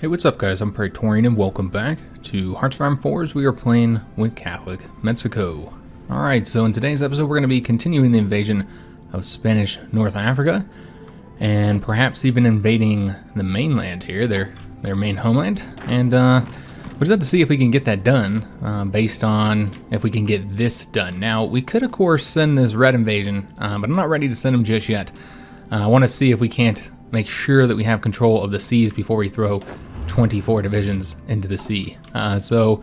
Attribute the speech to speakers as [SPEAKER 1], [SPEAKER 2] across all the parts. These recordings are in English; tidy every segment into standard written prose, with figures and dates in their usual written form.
[SPEAKER 1] Hey, what's up guys? I'm Praetorian and welcome back to Hearts of Iron 4 we are playing with Catholic Mexico. Alright, so in today's episode we're going to be continuing the invasion of Spanish North Africa and perhaps even invading the mainland here, their main homeland. And we'll just have to see if we can get that done based on if we can get this done. Now, we could of course send this red invasion, but I'm not ready to send them just yet. I want to see if we can't make sure that we have control of the seas before we throw 24 divisions into the sea. So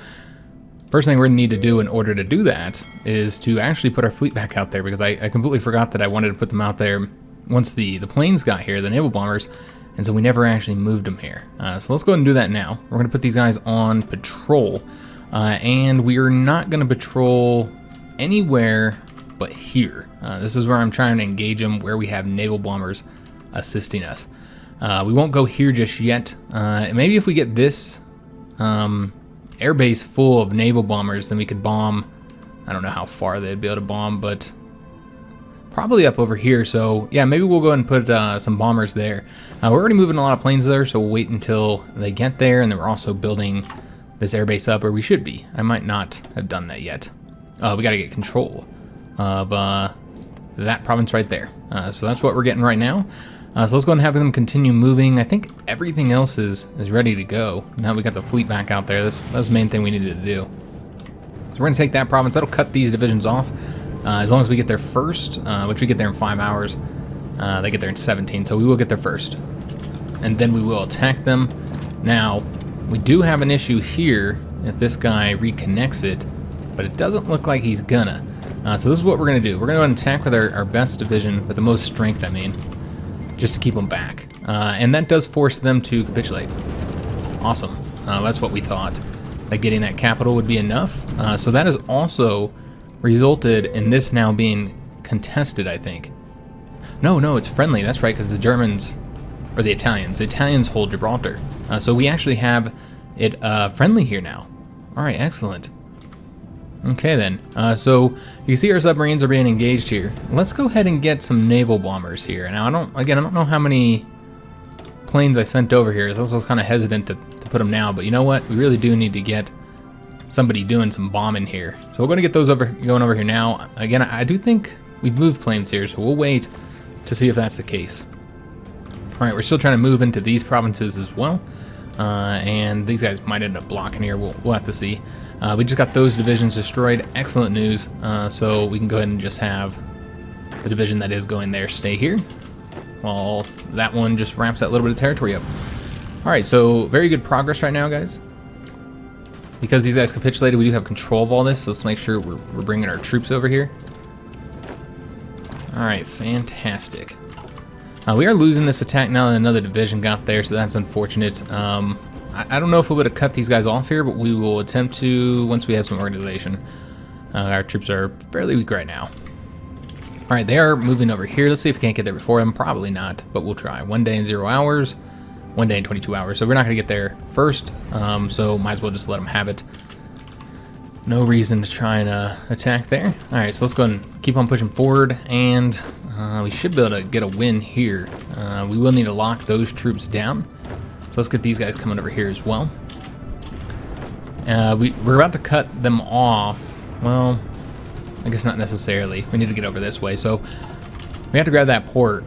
[SPEAKER 1] first thing we're going to need to do in order to do that is to actually put our fleet back out there, because I completely forgot that I wanted to put them out there once the planes got here, the Naval Bombers, and so we never actually moved them here. So let's go ahead and do that now. We're going to put these guys on patrol, and we are not going to patrol anywhere but here. This is where I'm trying to engage them, where we have Naval Bombers assisting us. We won't go here just yet. Maybe if we get this airbase full of naval bombers, then we could bomb. I don't know how far they'd be able to bomb, but probably up over here. So yeah, maybe we'll go ahead and put some bombers there. We're already moving a lot of planes there, so we'll wait until they get there, and then we're also building this airbase up where we should be. I might not have done that yet. We got to get control of that province right there. So that's what we're getting right now. So let's go ahead and have them continue moving. I think everything else is ready to go. Now we got the fleet back out there. That's the main thing we needed to do. So we're going to take that province. That'll cut these divisions off. As long as we get there first, which we get there in 5 hours. They get there in 17, so we will get there first. And then we will attack them. Now, we do have an issue here if this guy reconnects it, but it doesn't look like he's gonna. So this is what we're going to do. We're going to attack with our best division, with the most strength, I mean, just to keep them back. And that does force them to capitulate. Awesome. That's what we thought, that getting that capital would be enough. So that has also resulted in this now being contested, I think. No, it's friendly. That's right, because the Germans, or the Italians hold Gibraltar. So we actually have it friendly here now. All right, excellent. Okay then, so you can see our submarines are being engaged here. Let's go ahead and get some naval bombers here. Now I don't know how many planes I sent over here, so I was kind of hesitant to put them now, but you know what? We really do need to get somebody doing some bombing here. So we're going to get those going over here now. Again, I do think we've moved planes here, so we'll wait to see if that's the case. All right, we're still trying to move into these provinces as well, and these guys might end up blocking here. We'll have to see. We just got those divisions destroyed. Excellent news. So we can go ahead and just have the division that is going there stay here, while that one just wraps that little bit of territory up. All right, so very good progress right now, guys. Because these guys capitulated, we do have control of all this, so let's make sure we're bringing our troops over here. All right, fantastic. We are losing this attack now that another division got there, so that's unfortunate. I don't know if we would have cut these guys off here, but we will attempt to once we have some organization. Our troops are fairly weak right now. All right, they are moving over here. Let's see if we can't get there before them. Probably not, but we'll try. 1 day and 0 hours, 1 day and 22 hours. So we're not going to get there first, so might as well just let them have it. No reason to try and attack there. All right, so let's go ahead and keep on pushing forward, and we should be able to get a win here. We will need to lock those troops down. So let's get these guys coming over here as well. We're about to cut them off. Well, I guess not necessarily. We need to get over this way. So we have to grab that port.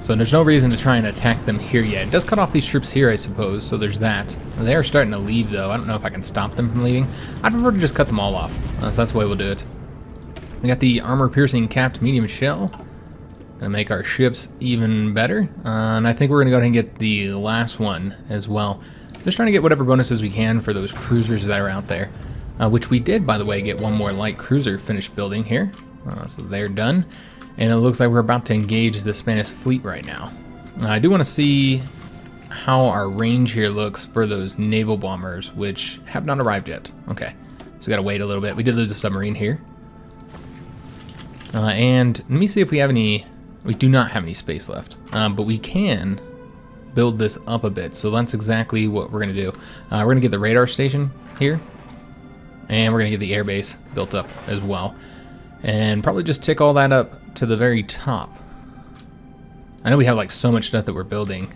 [SPEAKER 1] So there's no reason to try and attack them here yet. It does cut off these troops here, I suppose. So there's that. They are starting to leave, though. I don't know if I can stop them from leaving. I'd prefer to just cut them all off. So that's the way we'll do it. We got the armor-piercing capped medium shell. Gonna make our ships even better, and I think we're gonna go ahead and get the last one as well. Just trying to get whatever bonuses we can for those cruisers that are out there, which we did, by the way, get one more light cruiser finished building here. So they're done, and it looks like we're about to engage the Spanish fleet right now. I do want to see how our range here looks for those naval bombers, which have not arrived yet. Okay, so we gotta wait a little bit. We did lose a submarine here, and let me see if we have any. We do not have any space left, but we can build this up a bit. So that's exactly what we're going to do. We're going to get the radar station here, and we're going to get the airbase built up as well. And probably just tick all that up to the very top. I know we have like so much stuff that we're building.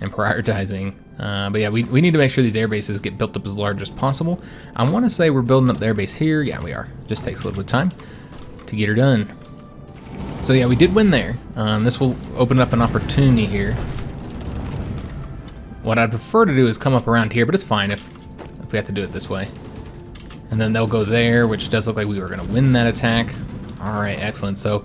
[SPEAKER 1] and prioritizing. But yeah, we need to make sure these air bases get built up as large as possible. I want to say we're building up the air base here. Yeah, we are. Just takes a little bit of time to get her done. So yeah, we did win there. This will open up an opportunity here. What I'd prefer to do is come up around here, but it's fine if we have to do it this way. And then they'll go there, which does look like we were going to win that attack. All right, excellent. So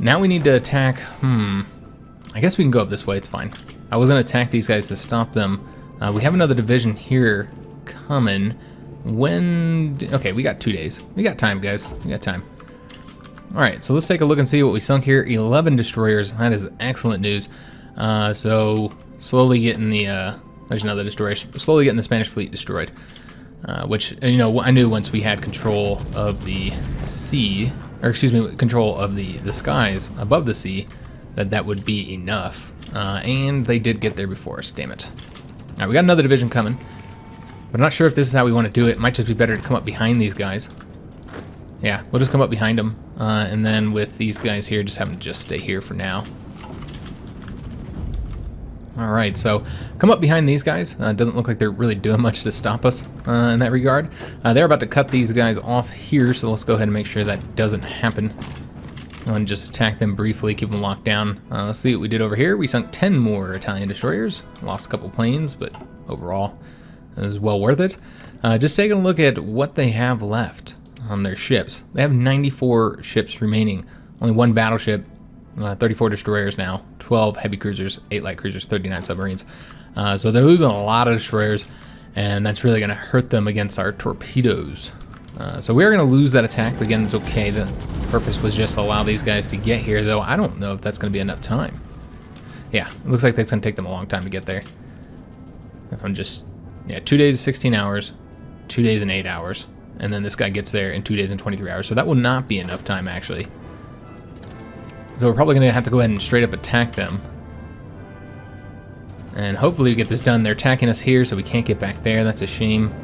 [SPEAKER 1] now we need to attack. I guess we can go up this way. It's fine. I was going to attack these guys to stop them. We have another division here coming. Okay, we got 2 days. We got time, guys. We got time. All right, so let's take a look and see what we sunk here. 11 destroyers. That is excellent news. So slowly getting the there's another destroyer. Slowly getting the Spanish fleet destroyed. Which, you know, I knew once we had control of the sea, or excuse me, control of the skies above the sea, that would be enough. And they did get there before us, damn it. All right, we got another division coming, but I'm not sure if this is how we want to do it. It might just be better to come up behind these guys. Yeah, we'll just come up behind them, and then with these guys here, just have them just stay here for now. All right, so come up behind these guys. Doesn't look like they're really doing much to stop us in that regard. They're about to cut these guys off here, so let's go ahead and make sure that doesn't happen. And just attack them briefly, keep them locked down. Let's see what we did over here. We sunk 10 more Italian destroyers. Lost a couple planes, but overall it was well worth it. Just taking a look at what they have left on their ships. They have 94 ships remaining. Only 1 battleship, 34 destroyers now, 12 heavy cruisers, 8 light cruisers, 39 submarines. So they're losing a lot of destroyers, and that's really going to hurt them against our torpedoes. So we are going to lose that attack, but again, it's okay. The purpose was just to allow these guys to get here, though I don't know if that's going to be enough time. Yeah, it looks like that's going to take them a long time to get there. If I'm just, yeah, 2 days, 16 hours, 2 days and 8 hours, and then this guy gets there in 2 days and 23 hours. So that will not be enough time, actually. So we're probably going to have to go ahead and straight up attack them. And hopefully we get this done. They're attacking us here, so we can't get back there. That's a shame.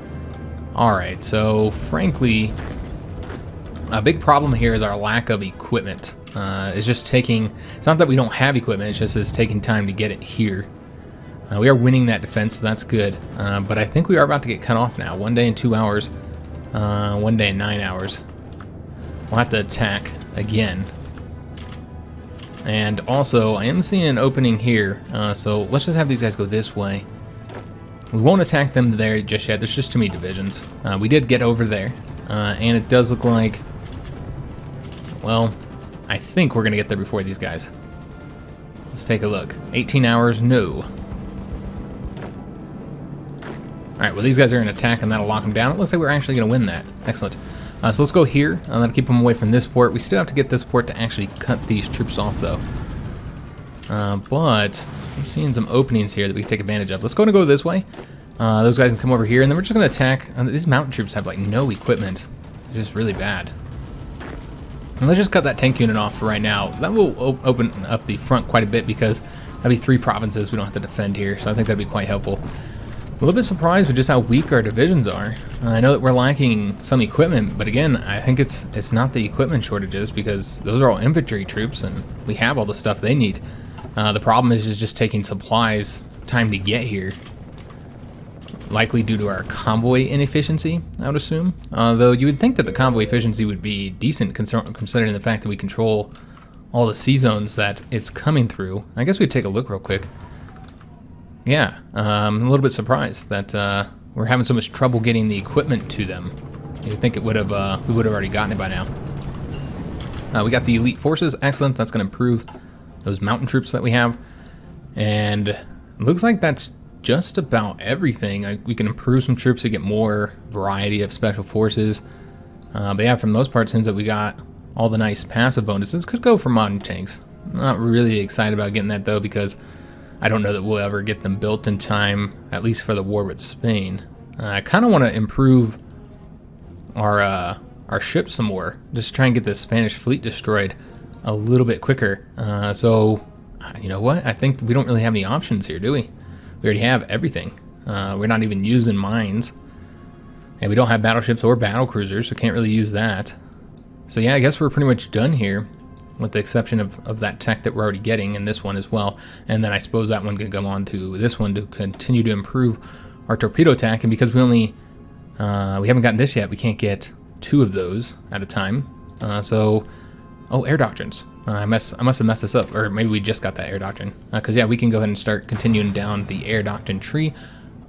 [SPEAKER 1] Alright, so frankly, a big problem here is our lack of equipment. It's just taking, it's not that we don't have equipment, it's just it's taking time to get it here. We are winning that defense, so that's good. But I think we are about to get cut off now. 1 day and 2 hours, 1 day and 9 hours. We'll have to attack again. And also, I am seeing an opening here, so let's just have these guys go this way. We won't attack them there just yet. There's just too many divisions. We did get over there, and it does look like, well, I think we're going to get there before these guys. Let's take a look. 18 hours, no. Alright, well, these guys are going to attack, and that'll lock them down. It looks like we're actually going to win that. Excellent. So let's go here. That'll keep them away from this port. We still have to get this port to actually cut these troops off, though. But I'm seeing some openings here that we can take advantage of. Let's go and go this way. Those guys can come over here, and then we're just going to attack. These mountain troops have, like, no equipment. It's just really bad. And let's just cut that tank unit off for right now. That will open up the front quite a bit because that'll be 3 provinces we don't have to defend here, so I think that'd be quite helpful. A little bit surprised with just how weak our divisions are. I know that we're lacking some equipment, but again, I think it's not the equipment shortages because those are all infantry troops and we have all the stuff they need. The problem is just taking supplies time to get here. Likely due to our convoy inefficiency, I would assume. Though you would think that the convoy efficiency would be decent considering the fact that we control all the sea zones that it's coming through. I guess we'd take a look real quick. Yeah, I'm a little bit surprised that we're having so much trouble getting the equipment to them. You'd think it would have we would have already gotten it by now. We got the elite forces, excellent. That's going to improve those mountain troops that we have, and it looks like that's just about everything. We can improve some troops to get more variety of special forces. But yeah, from those parts, since that we got all the nice passive bonuses, could go for modern tanks. I'm not really excited about getting that though because I don't know that we'll ever get them built in time, at least for the war with Spain. I kind of want to improve our ships some more, just try and get the Spanish fleet destroyed a little bit quicker. So, you know what? I think we don't really have any options here, do we? We already have everything. We're not even using mines. And we don't have battleships or battle cruisers, so can't really use that. So yeah, I guess we're pretty much done here. with the exception of that tech that we're already getting in this one as well. And then I suppose that one can come on to this one to continue to improve our torpedo attack. And because we only we haven't gotten this yet, we can't get 2 of those at a time. Oh, air doctrines. I must have messed this up, or maybe we just got that air doctrine. Because yeah, we can go ahead and start continuing down the air doctrine tree.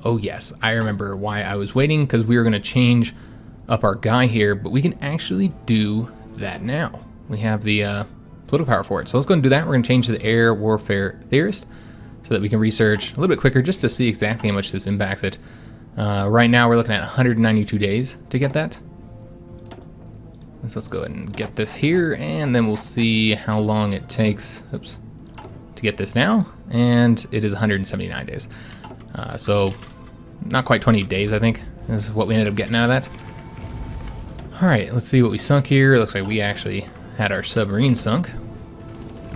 [SPEAKER 1] Oh yes, I remember why I was waiting, because we were going to change up our guy here, but we can actually do that now. We have the political power for it. So let's go and do that. We're going to change to the air warfare theorist so that we can research a little bit quicker just to see exactly how much this impacts it. Right now we're looking at 192 days to get that. So let's go ahead and get this here, and then we'll see how long it takes to get this now. And it is 179 days. So not quite 20 days, I think, is what we ended up getting out of that. All right, let's see what we sunk here. It looks like we actually had our submarine sunk.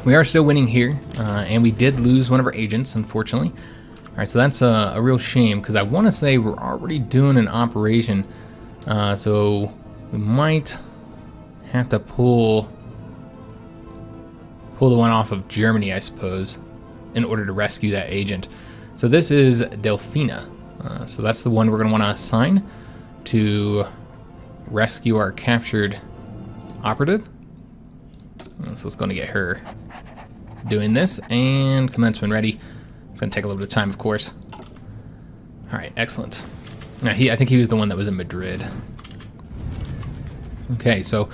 [SPEAKER 1] We are still winning here, and we did lose one of our agents, unfortunately. All right, so that's a real shame, because I want to say we're already doing an operation, so we might have to pull the one off of Germany, I suppose, in order to rescue that agent. So this is Delphina. So that's the one we're going to want to assign to rescue our captured operative. So let's go and get her doing this, and commence when ready. It's going to take a little bit of time, of course. All right, excellent. Now, I think he was the one that was in Madrid. Okay, so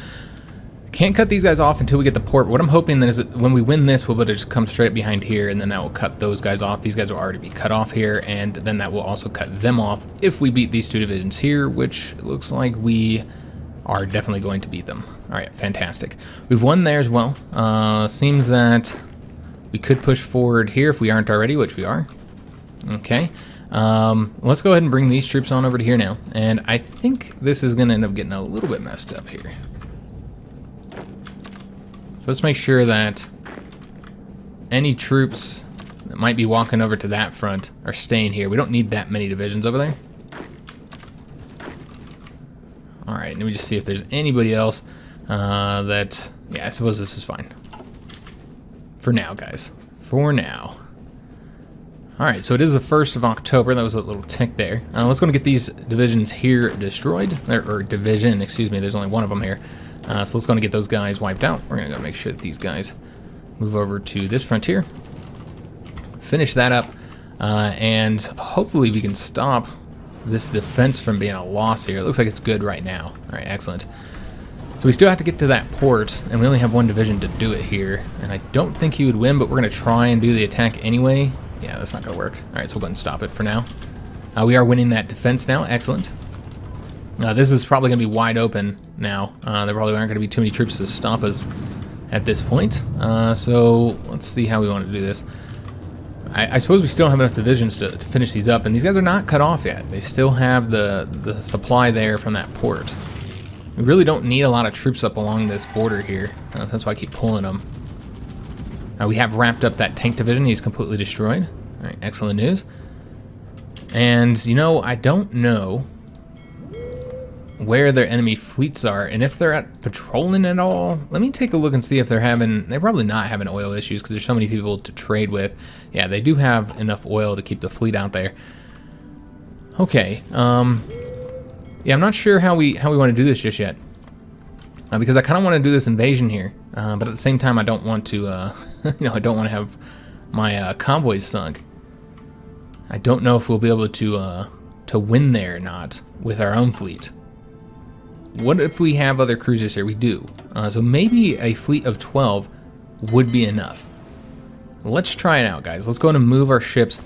[SPEAKER 1] can't cut these guys off until we get the port. What I'm hoping then is that when we win this, we'll be able to just come straight behind here, and then that will cut those guys off. These guys will already be cut off here, and then that will also cut them off if we beat these 2 divisions here, which looks like we are definitely going to beat them. All right, fantastic. We've won there as well. Seems that we could push forward here if we aren't already, which we are. Okay. Let's go ahead and bring these troops on over to here now. And I think this is going to end up getting a little bit messed up here. So let's make sure that any troops that might be walking over to that front are staying here. We don't need that many divisions over there. All right, let me just see if there's anybody else that... Yeah, I suppose this is fine. For now, guys. For now. All right, so it is the 1st of October. That was a little tick there. Let's go and get these divisions here destroyed. Or division, excuse me. There's only one of them here. So let's go and get those guys wiped out. We're going to go make sure that these guys move over to this frontier. Finish that up. And hopefully we can stop this defense from being a loss here. It looks like it's good right now. All right, excellent. So we still have to get to that port, and we only have 1 division to do it here. And I don't think he would win, but we're going to try and do the attack anyway. Yeah, that's not going to work. All right, so we'll go ahead and stop it for now. We are winning that defense now. Excellent. This is probably going to be wide open now. There probably aren't going to be too many troops to stop us at this point. So let's see how we want to do this. I suppose we still have enough divisions to finish these up, and these guys are not cut off yet. They still have the supply there from that port. We really don't need a lot of troops up along this border here. That's why I keep pulling them. We have wrapped up that tank division. He's completely destroyed. All right, excellent news. And, you know, I don't know where their enemy fleets are, and if they're at patrolling at all. Let me take a look and see if they're probably not having oil issues because there's so many people to trade with. Yeah, they do have enough oil to keep the fleet out there. Okay, yeah, I'm not sure how we want to do this just yet. Because I kind of want to do this invasion here, but at the same time I don't want to, you know, I don't want to have my convoys sunk. I don't know if we'll be able to win there or not with our own fleet. What if we have other cruisers here? We do. So maybe a fleet of 12 would be enough. Let's try it out, guys. Let's go ahead and move our ships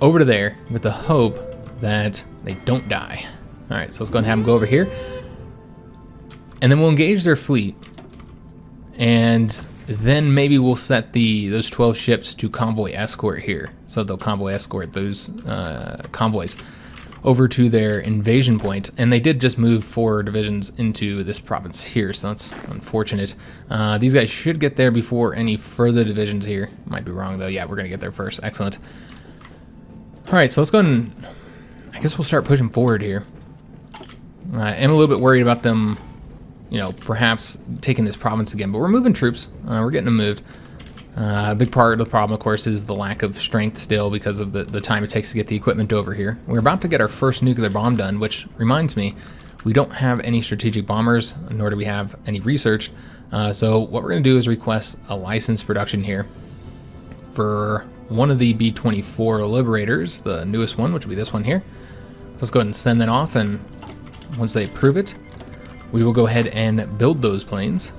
[SPEAKER 1] over to there with the hope that they don't die. All right, so let's go ahead and have them go over here. And then we'll engage their fleet. And then maybe we'll set those 12 ships to convoy escort here. So they'll convoy escort those convoys over to their invasion point. And they did just move 4 divisions into this province here, so that's unfortunate. These guys should get there before any further divisions here. Might be wrong, though. Yeah, we're going to get there first. Excellent. All right, so let's go ahead and... I guess we'll start pushing forward here. I'm a little bit worried about them, you know, perhaps taking this province again. But we're moving troops. We're getting them moved. A big part of the problem, of course, is the lack of strength still because of the time it takes to get the equipment over here. We're about to get our first nuclear bomb done, which reminds me, we don't have any strategic bombers, nor do we have any research. So what we're going to do is request a licensed production here for one of the B-24 Liberators, the newest one, which will be this one here. Let's go ahead and send that off, and once they approve it, we will go ahead and build those planes.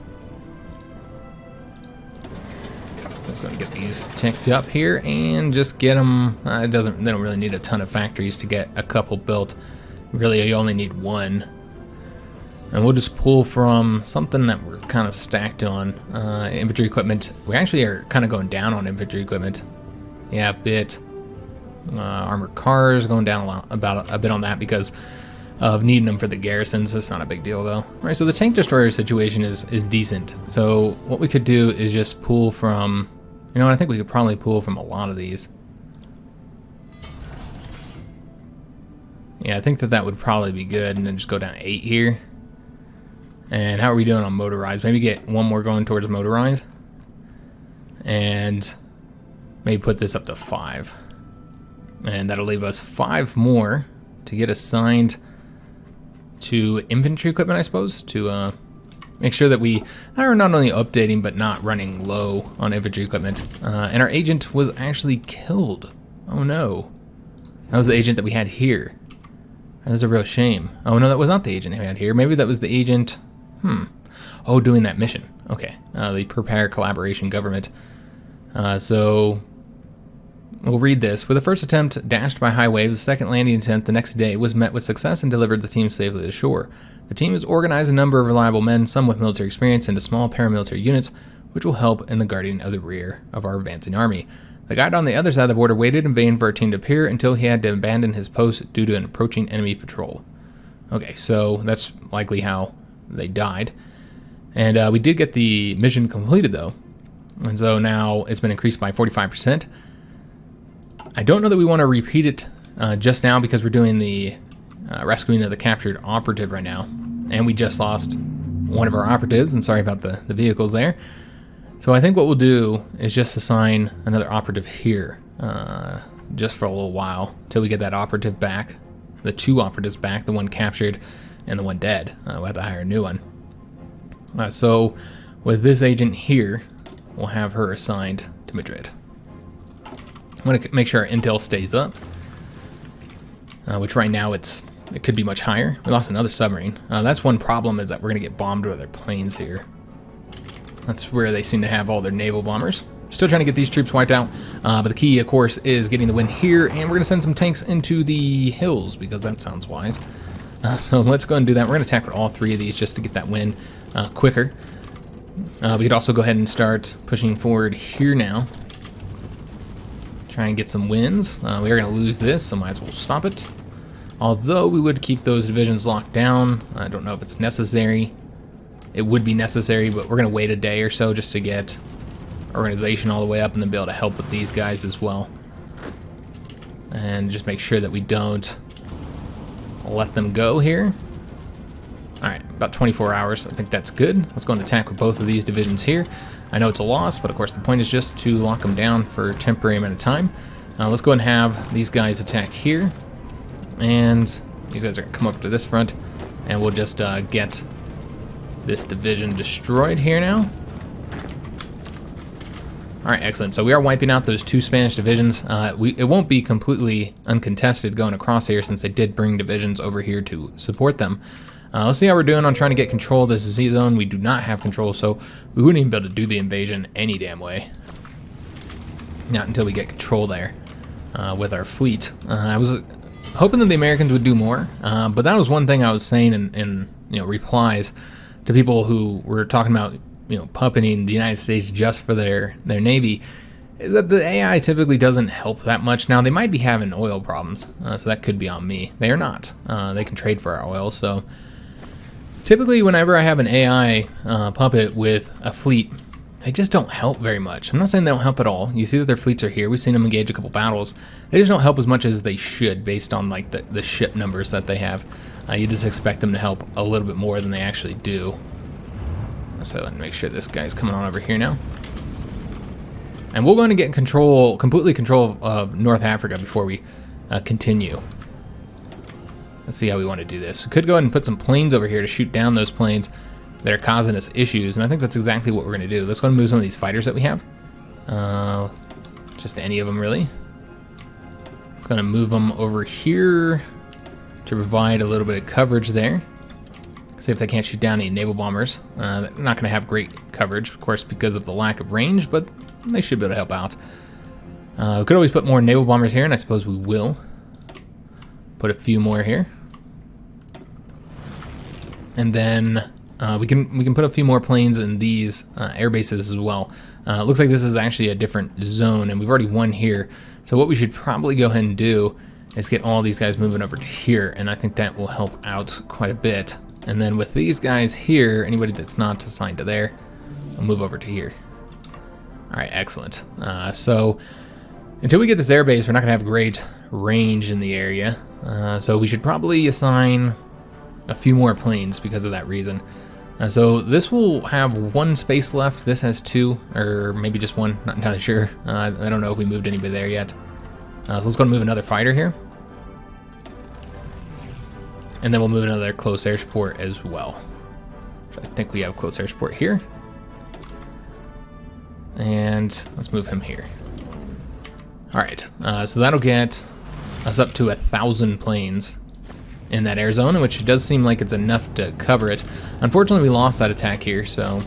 [SPEAKER 1] Just going to get these ticked up here and just get them. They don't really need a ton of factories to get a couple built. Really, you only need one. And we'll just pull from something that we're kind of stacked on. Infantry equipment. We actually are kind of going down on infantry equipment. Yeah, a bit. Armored cars going down a bit on that because of needing them for the garrisons. That's not a big deal though. All right, so the tank destroyer situation is decent. So what we could do is just pull from. You know, I think we could probably pull from a lot of these. Yeah, I think that would probably be good, and then just go down to 8 here. And how are we doing on motorized? Maybe get one more going towards motorized. And maybe put this up to 5. And that'll leave us 5 more to get assigned to infantry equipment, I suppose, to make sure that we are not only updating but not running low on infantry equipment. And our agent was actually killed. Oh no. That was the agent that we had here. That was a real shame. Oh no, that was not the agent we had here. Maybe that was the agent... Oh, doing that mission. Okay. The Prepare Collaboration Government. So... We'll read this. With the first attempt dashed by high waves, the second landing attempt the next day was met with success and delivered the team safely to shore. The team has organized a number of reliable men, some with military experience, into small paramilitary units, which will help in the guarding of the rear of our advancing army. The guide on the other side of the border waited in vain for our team to appear until he had to abandon his post due to an approaching enemy patrol. Okay, so that's likely how they died. And we did get the mission completed, though. And so now it's been increased by 45%. I don't know that we want to repeat it just now because we're doing the rescuing of the captured operative right now. And we just lost one of our operatives, and sorry about the vehicles there. So I think what we'll do is just assign another operative here just for a little while till we get that operative back, the 2 operatives back, the one captured and the one dead. We'll have to hire a new one. So with this agent here, we'll have her assigned to Madrid. I want to make sure our intel stays up, which right now it could be much higher. We lost another submarine. That's one problem, is that we're going to get bombed with their planes here. That's where they seem to have all their naval bombers. Still trying to get these troops wiped out, but the key, of course, is getting the win here, and we're going to send some tanks into the hills because that sounds wise. So let's go ahead and do that. We're going to attack with all 3 of these just to get that win quicker. We could also go ahead and start pushing forward here now. Try and get some wins. We are going to lose this, so might as well stop it. Although we would keep those divisions locked down. I don't know if it's necessary. It would be necessary, but we're going to wait a day or so just to get organization all the way up and then be able to help with these guys as well. And just make sure that we don't let them go here. Alright, about 24 hours. I think that's good. Let's go and attack with both of these divisions here. I know it's a loss, but of course the point is just to lock them down for a temporary amount of time. Let's go and have these guys attack here. And these guys are going to come up to this front. And we'll just get this division destroyed here now. Alright, excellent. So we are wiping out those 2 Spanish divisions. It won't be completely uncontested going across here since they did bring divisions over here to support them. Let's see how we're doing on trying to get control of this Z zone. We do not have control, so we wouldn't even be able to do the invasion any damn way. Not until we get control there with our fleet. I was hoping that the Americans would do more, but that was one thing I was saying in replies to people who were talking about puppeting the United States just for their Navy, is that the AI typically doesn't help that much. Now, they might be having oil problems, so that could be on me. They are not. They can trade for our oil, so typically whenever I have an AI puppet with a fleet, they just don't help very much. I'm not saying they don't help at all. You see that their fleets are here. We've seen them engage a couple battles. They just don't help as much as they should based on the ship numbers that they have. You just expect them to help a little bit more than they actually do. So make sure this guy's coming on over here now. And we're going to get complete control of North Africa before we continue. Let's see how we want to do this. We could go ahead and put some planes over here to shoot down those planes that are causing us issues, and I think that's exactly what we're going to do. Let's go and move some of these fighters that we have. Just any of them, really. It's going to move them over here to provide a little bit of coverage there. See if they can't shoot down any naval bombers. They're not going to have great coverage, of course, because of the lack of range, but they should be able to help out. We could always put more naval bombers here, and I suppose we will. Put a few more here. And then we can put a few more planes in these air bases as well. It looks like this is actually a different zone, and we've already won here. So what we should probably go ahead and do is get all these guys moving over to here, and I think that will help out quite a bit. And then with these guys here, anybody that's not assigned to there, I'll move over to here. All right, excellent. So until we get this airbase, we're not gonna have great range in the area. So we should probably assign a few more planes because of that reason. So this will have one space left. This has two, or maybe just one, not entirely sure. I don't know if we moved anybody there yet. So let's go and move another fighter here. And then we'll move another close air support as well. So I think we have close air support here. And let's move him here. All right, so that'll get us up to 1,000 planes in that air zone, which does seem like it's enough to cover it. Unfortunately, we lost that attack here, so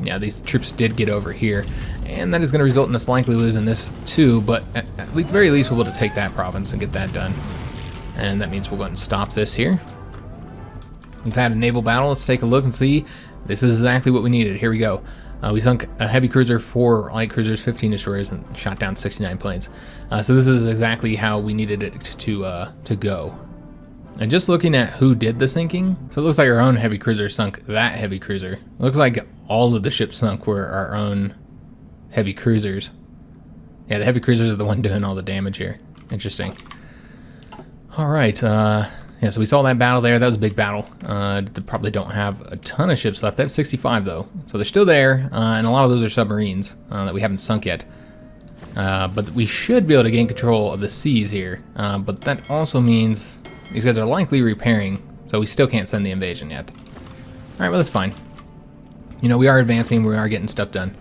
[SPEAKER 1] yeah, these troops did get over here, and that is going to result in us likely losing this too, but at the very least, we'll be able to take that province and get that done. And that means we'll go ahead and stop this here. We've had a naval battle. Let's take a look and see. This is exactly what we needed. Here we go. We sunk a heavy cruiser, 4 light cruisers, 15 destroyers, and shot down 69 planes. So this is exactly how we needed it to go. And just looking at who did the sinking, so it looks like our own heavy cruiser sunk that heavy cruiser. It looks like all of the ships sunk were our own heavy cruisers. Yeah, the heavy cruisers are the one doing all the damage here. Interesting. All right, yeah, so we saw that battle there. That was a big battle. They probably don't have a ton of ships left. They have 65 though, so they're still there, and a lot of those are submarines that we haven't sunk yet. But we should be able to gain control of the seas here. But that also means these guys are likely repairing, so we still can't send the invasion yet. All right, well that's fine. You know, we are advancing. We are getting stuff done.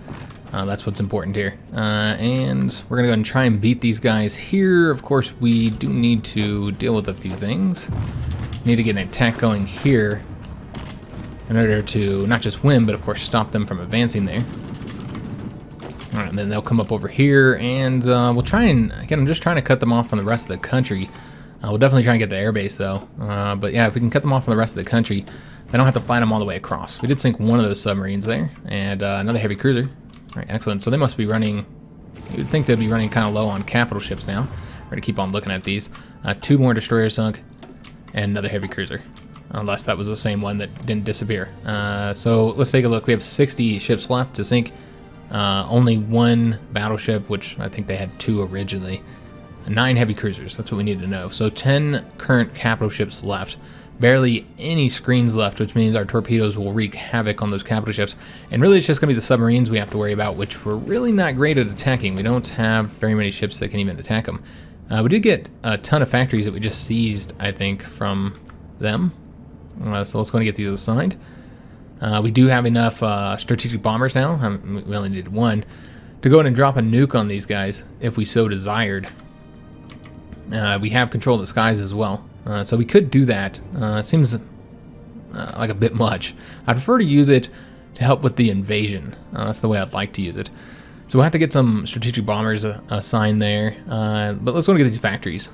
[SPEAKER 1] That's what's important here. And we're gonna go ahead and try and beat these guys here. Of course, we do need to deal with a few things. Need to get an attack going here in order to not just win, but of course stop them from advancing there. All right, and then they'll come up over here, and we'll try and, again, I'm just trying to cut them off from the rest of the country. We'll definitely try and get the airbase though. But yeah, if we can cut them off from the rest of the country, they don't have to fight them all the way across. We did sink one of those submarines there, and another heavy cruiser. All right, excellent. So they must be running, you'd think they'd be running kind of low on capital ships now. We're gonna keep on looking at these. 2 more destroyers sunk, and another heavy cruiser. Unless that was the same one that didn't disappear. So let's take a look. We have 60 ships left to sink. Only 1 battleship, which I think they had 2 originally. 9 heavy cruisers, that's what we need to know. So 10 current capital ships left. Barely any screens left, which means our torpedoes will wreak havoc on those capital ships. And really it's just going to be the submarines we have to worry about, which we're really not great at attacking. We don't have very many ships that can even attack them. We did get a ton of factories that we just seized, I think, from them. So let's go and get these assigned. We do have enough strategic bombers now. We only needed 1 to go in and drop a nuke on these guys if we so desired. We have control of the skies as well. So we could do that. It seems like a bit much. I'd prefer to use it to help with the invasion. That's the way I'd like to use it. So we'll have to get some strategic bombers assigned there. But let's go and get these factories.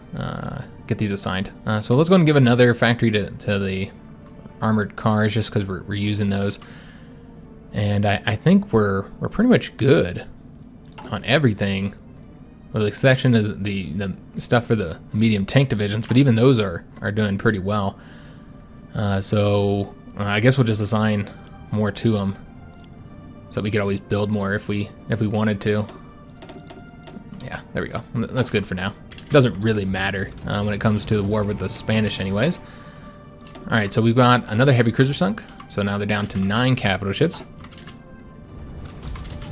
[SPEAKER 1] Get these assigned. So let's go and give another factory to the armored cars just because we're using those. And I think we're pretty much good on everything. With the exception of the stuff for the medium tank divisions, but even those are doing pretty well. So I guess we'll just assign more to them, so we could always build more if we wanted to. Yeah, there we go. That's good for now. It doesn't really matter when it comes to the war with the Spanish, anyways. All right, so we've got another heavy cruiser sunk. So now they're down to 9 capital ships.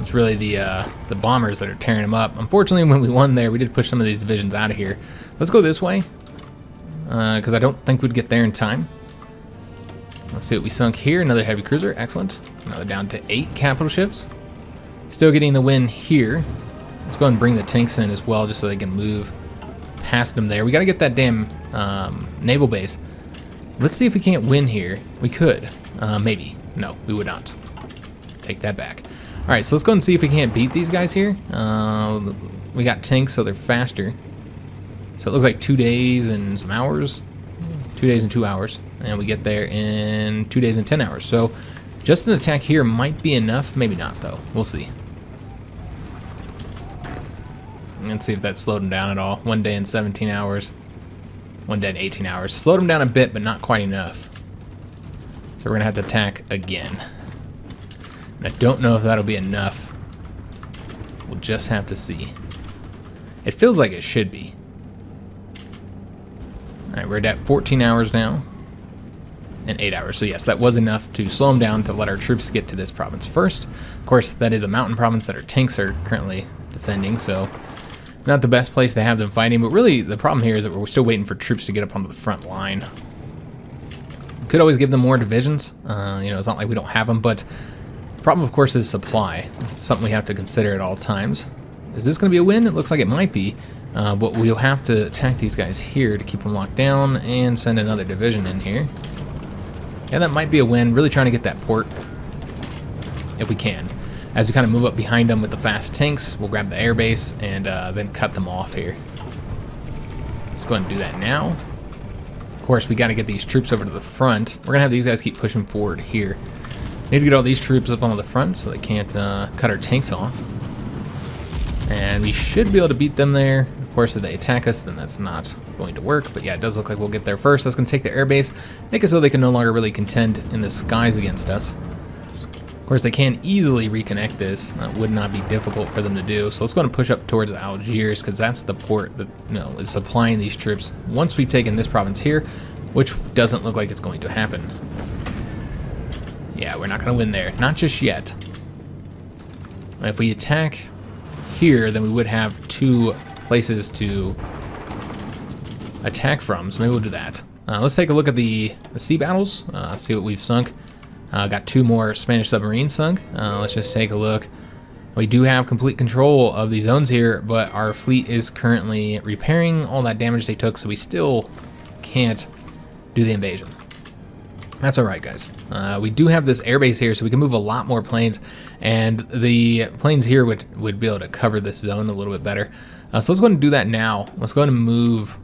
[SPEAKER 1] It's really the bombers that are tearing them up. Unfortunately, when we won there, we did push some of these divisions out of here. Let's go this way, because I don't think we'd get there in time. Let's see what we sunk here. Another heavy cruiser. Excellent. Another down to 8 capital ships. Still getting the win here. Let's go ahead and bring the tanks in as well, just so they can move past them there. We got to get that damn naval base. Let's see if we can't win here. We could. Maybe. No, we would not. Take that back. All right, so let's go and see if we can't beat these guys here. We got tanks, so they're faster. So it looks like 2 days and some hours. 2 days and 2 hours. And we get there in 2 days and 10 hours. So just an attack here might be enough. Maybe not, though. We'll see. Let's see if that slowed them down at all. 1 day and 17 hours. 1 day and 18 hours. Slowed them down a bit, but not quite enough. So we're going to have to attack again. And I don't know if that'll be enough. We'll just have to see. It feels like it should be. Alright, we're at 14 hours now. And 8 hours. So yes, that was enough to slow them down to let our troops get to this province first. Of course, that is a mountain province that our tanks are currently defending, so not the best place to have them fighting. But really, the problem here is that we're still waiting for troops to get up onto the front line. Could always give them more divisions. You know, it's not like we don't have them, but the problem, of course, is supply. It's something we have to consider at all times. Is this going to be a win? It looks like it might be. But we'll have to attack these guys here to keep them locked down and send another division in here. Yeah, that might be a win. Really trying to get that port if we can. As we kind of move up behind them with the fast tanks, we'll grab the airbase and then cut them off here. Let's go ahead and do that now. Of course, we got to get these troops over to the front. We're going to have these guys keep pushing forward here. Need to get all these troops up onto the front so they can't cut our tanks off. And we should be able to beat them there. Of course, if they attack us, then that's not going to work. But yeah, it does look like we'll get there first. That's going to take the airbase, make it so they can no longer really contend in the skies against us. Of course, they can easily reconnect this. That would not be difficult for them to do. So let's go and push up towards Algiers, because that's the port that, you know, is supplying these troops once we've taken this province here, which doesn't look like it's going to happen. Yeah, we're not going to win there. Not just yet. If we attack here, then we would have 2 places to attack from, so maybe we'll do that. Let's take a look at the sea battles, see what we've sunk. Got 2 more Spanish submarines sunk. Let's just take a look. We do have complete control of these zones here, but our fleet is currently repairing all that damage they took, so we still can't do the invasion. That's alright, guys. We do have this airbase here, so we can move a lot more planes, and the planes here would be able to cover this zone a little bit better. So let's go ahead and do that now. Let's go ahead and move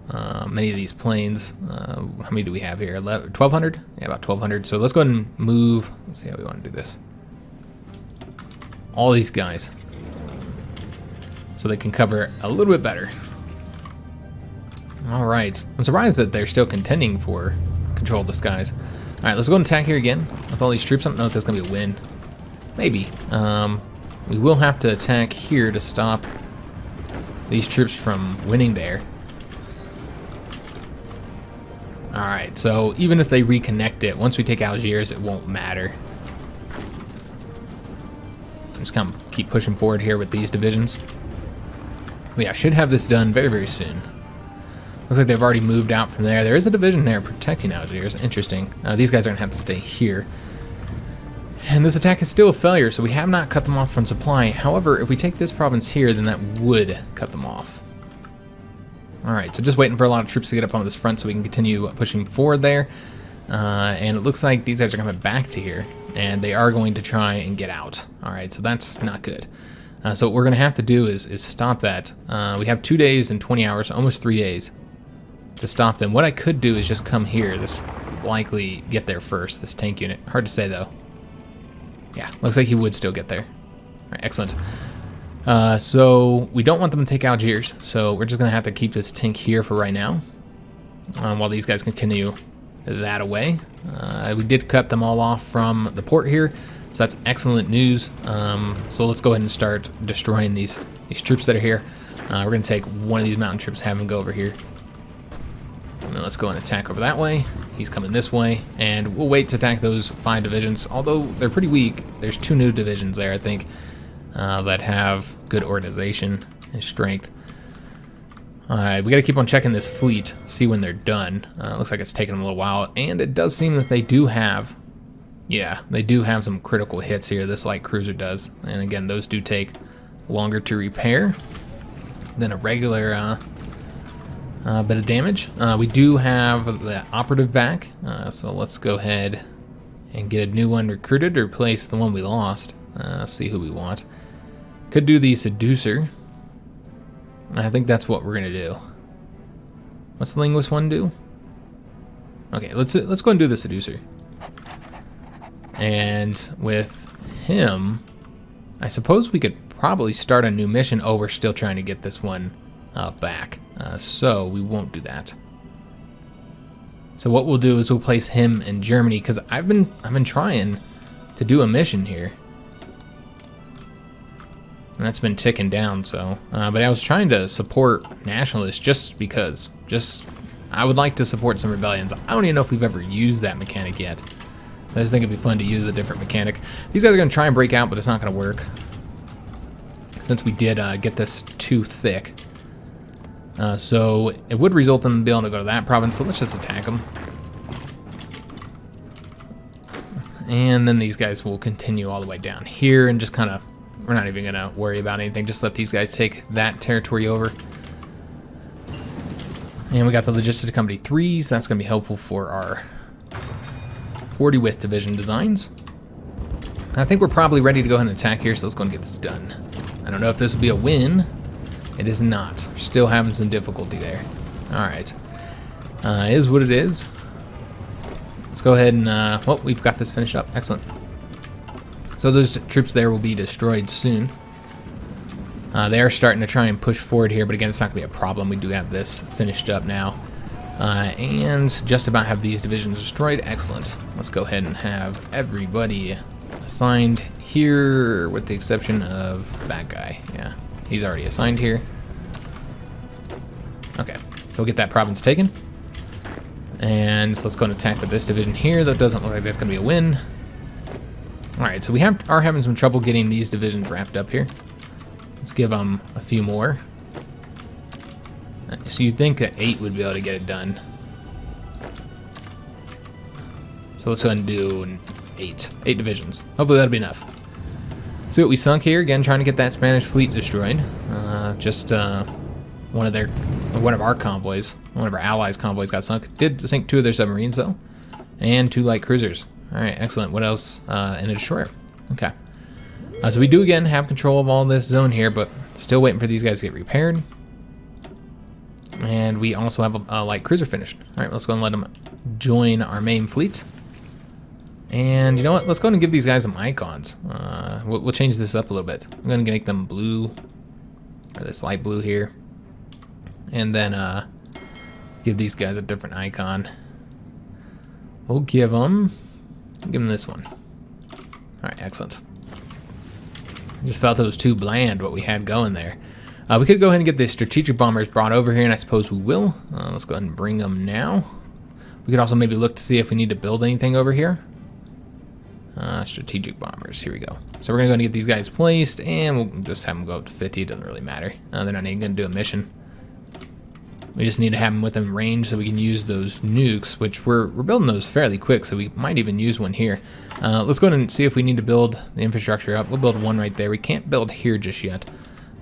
[SPEAKER 1] many of these planes. How many do we have here? 1,200? Yeah, about 1,200. So let's go ahead and move. Let's see how we want to do this. All these guys, so they can cover a little bit better. All right. I'm surprised that they're still contending for control of the skies. All right, let's go and attack here again with all these troops. I don't know if that's going to be a win. Maybe. We will have to attack here to stop these troops from winning there. All right, so even if they reconnect it, once we take Algiers, it won't matter. Just kind of keep pushing forward here with these divisions. But yeah, should have this done very, very soon. Looks like they've already moved out from there. There is a division there protecting Algiers. Interesting. These guys are going to have to stay here. And this attack is still a failure, so we have not cut them off from supply. However, if we take this province here, then that would cut them off. Alright, so just waiting for a lot of troops to get up onto this front so we can continue pushing forward there. And it looks like these guys are coming back to here, and they are going to try and get out. Alright, so that's not good. So what we're going to have to do is stop that. We have 2 days and 20 hours, almost 3 days, to stop them. What I could do is just come here. This will likely get there first, this tank unit. Hard to say, though. Yeah, looks like he would still get there. All right, excellent. So we don't want them to take Algiers, so we're just going to have to keep this tank here for right now while these guys continue that away. We did cut them all off from the port here, so that's excellent news. So let's go ahead and start destroying these troops that are here. We're going to take one of these mountain troops, have him go over here. And then let's go and attack over that way. He's coming this way, and we'll wait to attack those 5 divisions. Although they're pretty weak, there's 2 new divisions there, I think. that have good organization and strength. Alright, we gotta keep on checking this fleet, see when they're done. Looks like it's taking them a little while, and it does seem that they do have, they do have some critical hits here, this light cruiser does. And again, those do take longer to repair than a regular bit of damage. We do have the operative back, so let's go ahead and get a new one recruited to replace the one we lost. See who we want. Could do the seducer. I think that's what we're gonna do. What's the linguist one do? Okay, let's go and do the seducer. And with him, I suppose we could probably start a new mission. Oh, we're still trying to get this one back, so we won't do that. So what we'll do is we'll place him in Germany, because I've been trying to do a mission here. And that's been ticking down, so. But I was trying to support nationalists just because. I would like to support some rebellions. I don't even know if we've ever used that mechanic yet. I just think it'd be fun to use a different mechanic. These guys are going to try and break out, but it's not going to work. Since we did get this too thick. So it would result in them being able to go to that province, so let's just attack them. And then these guys will continue all the way down here and just kind of, we're not even going to worry about anything. Just let these guys take that territory over. And we got the Logistics Company 3s. That's going to be helpful for our 40 width division designs. I think we're probably ready to go ahead and attack here, so let's go and get this done. I don't know if this will be a win. It is not. We're still having some difficulty there. Alright. Is what it is. Let's go ahead and, well, we've got this finished up. Excellent. So those troops there will be destroyed soon. They are starting to try and push forward here, but again, it's not going to be a problem. We do have this finished up now. And just about have these divisions destroyed. Excellent. Let's go ahead and have everybody assigned here, with the exception of that guy. Yeah, he's already assigned here. Okay, so we'll get that province taken. And let's go and attack this division here. That doesn't look like that's going to be a win. Alright, so we are having some trouble getting these divisions wrapped up here. Let's give them a few more. So you'd think that 8 would be able to get it done. So let's go ahead and do 8 divisions. Hopefully that'll be enough. See what we sunk here. Again, trying to get that Spanish fleet destroyed. One of our convoys, one of our allies' convoys got sunk. Did sink 2 of their submarines though, and 2 light cruisers. All right, excellent. What else? And a destroyer. Okay. So we do again have control of all this zone here, but still waiting for these guys to get repaired. And we also have a light cruiser finished. All right, let's go and let them join our main fleet. And you know what? Let's go ahead and give these guys some icons. We'll change this up a little bit. I'm going to make them blue, or this light blue here. And then give these guys a different icon. We'll give them this one. All right, excellent. I just felt it was too bland what we had going there. We could go ahead and get the strategic bombers brought over here, and I suppose we will. Let's go ahead and bring them now. We could also maybe look to see if we need to build anything over here. Strategic bombers, here we go. So we're gonna go and get these guys placed, and we'll just have them go up to 50, it doesn't really matter. They're not even gonna do a mission. We just need to have them within range so we can use those nukes, which we're building those fairly quick, so we might even use one here. Let's go ahead and see if we need to build the infrastructure up. We'll build one right there. We can't build here just yet.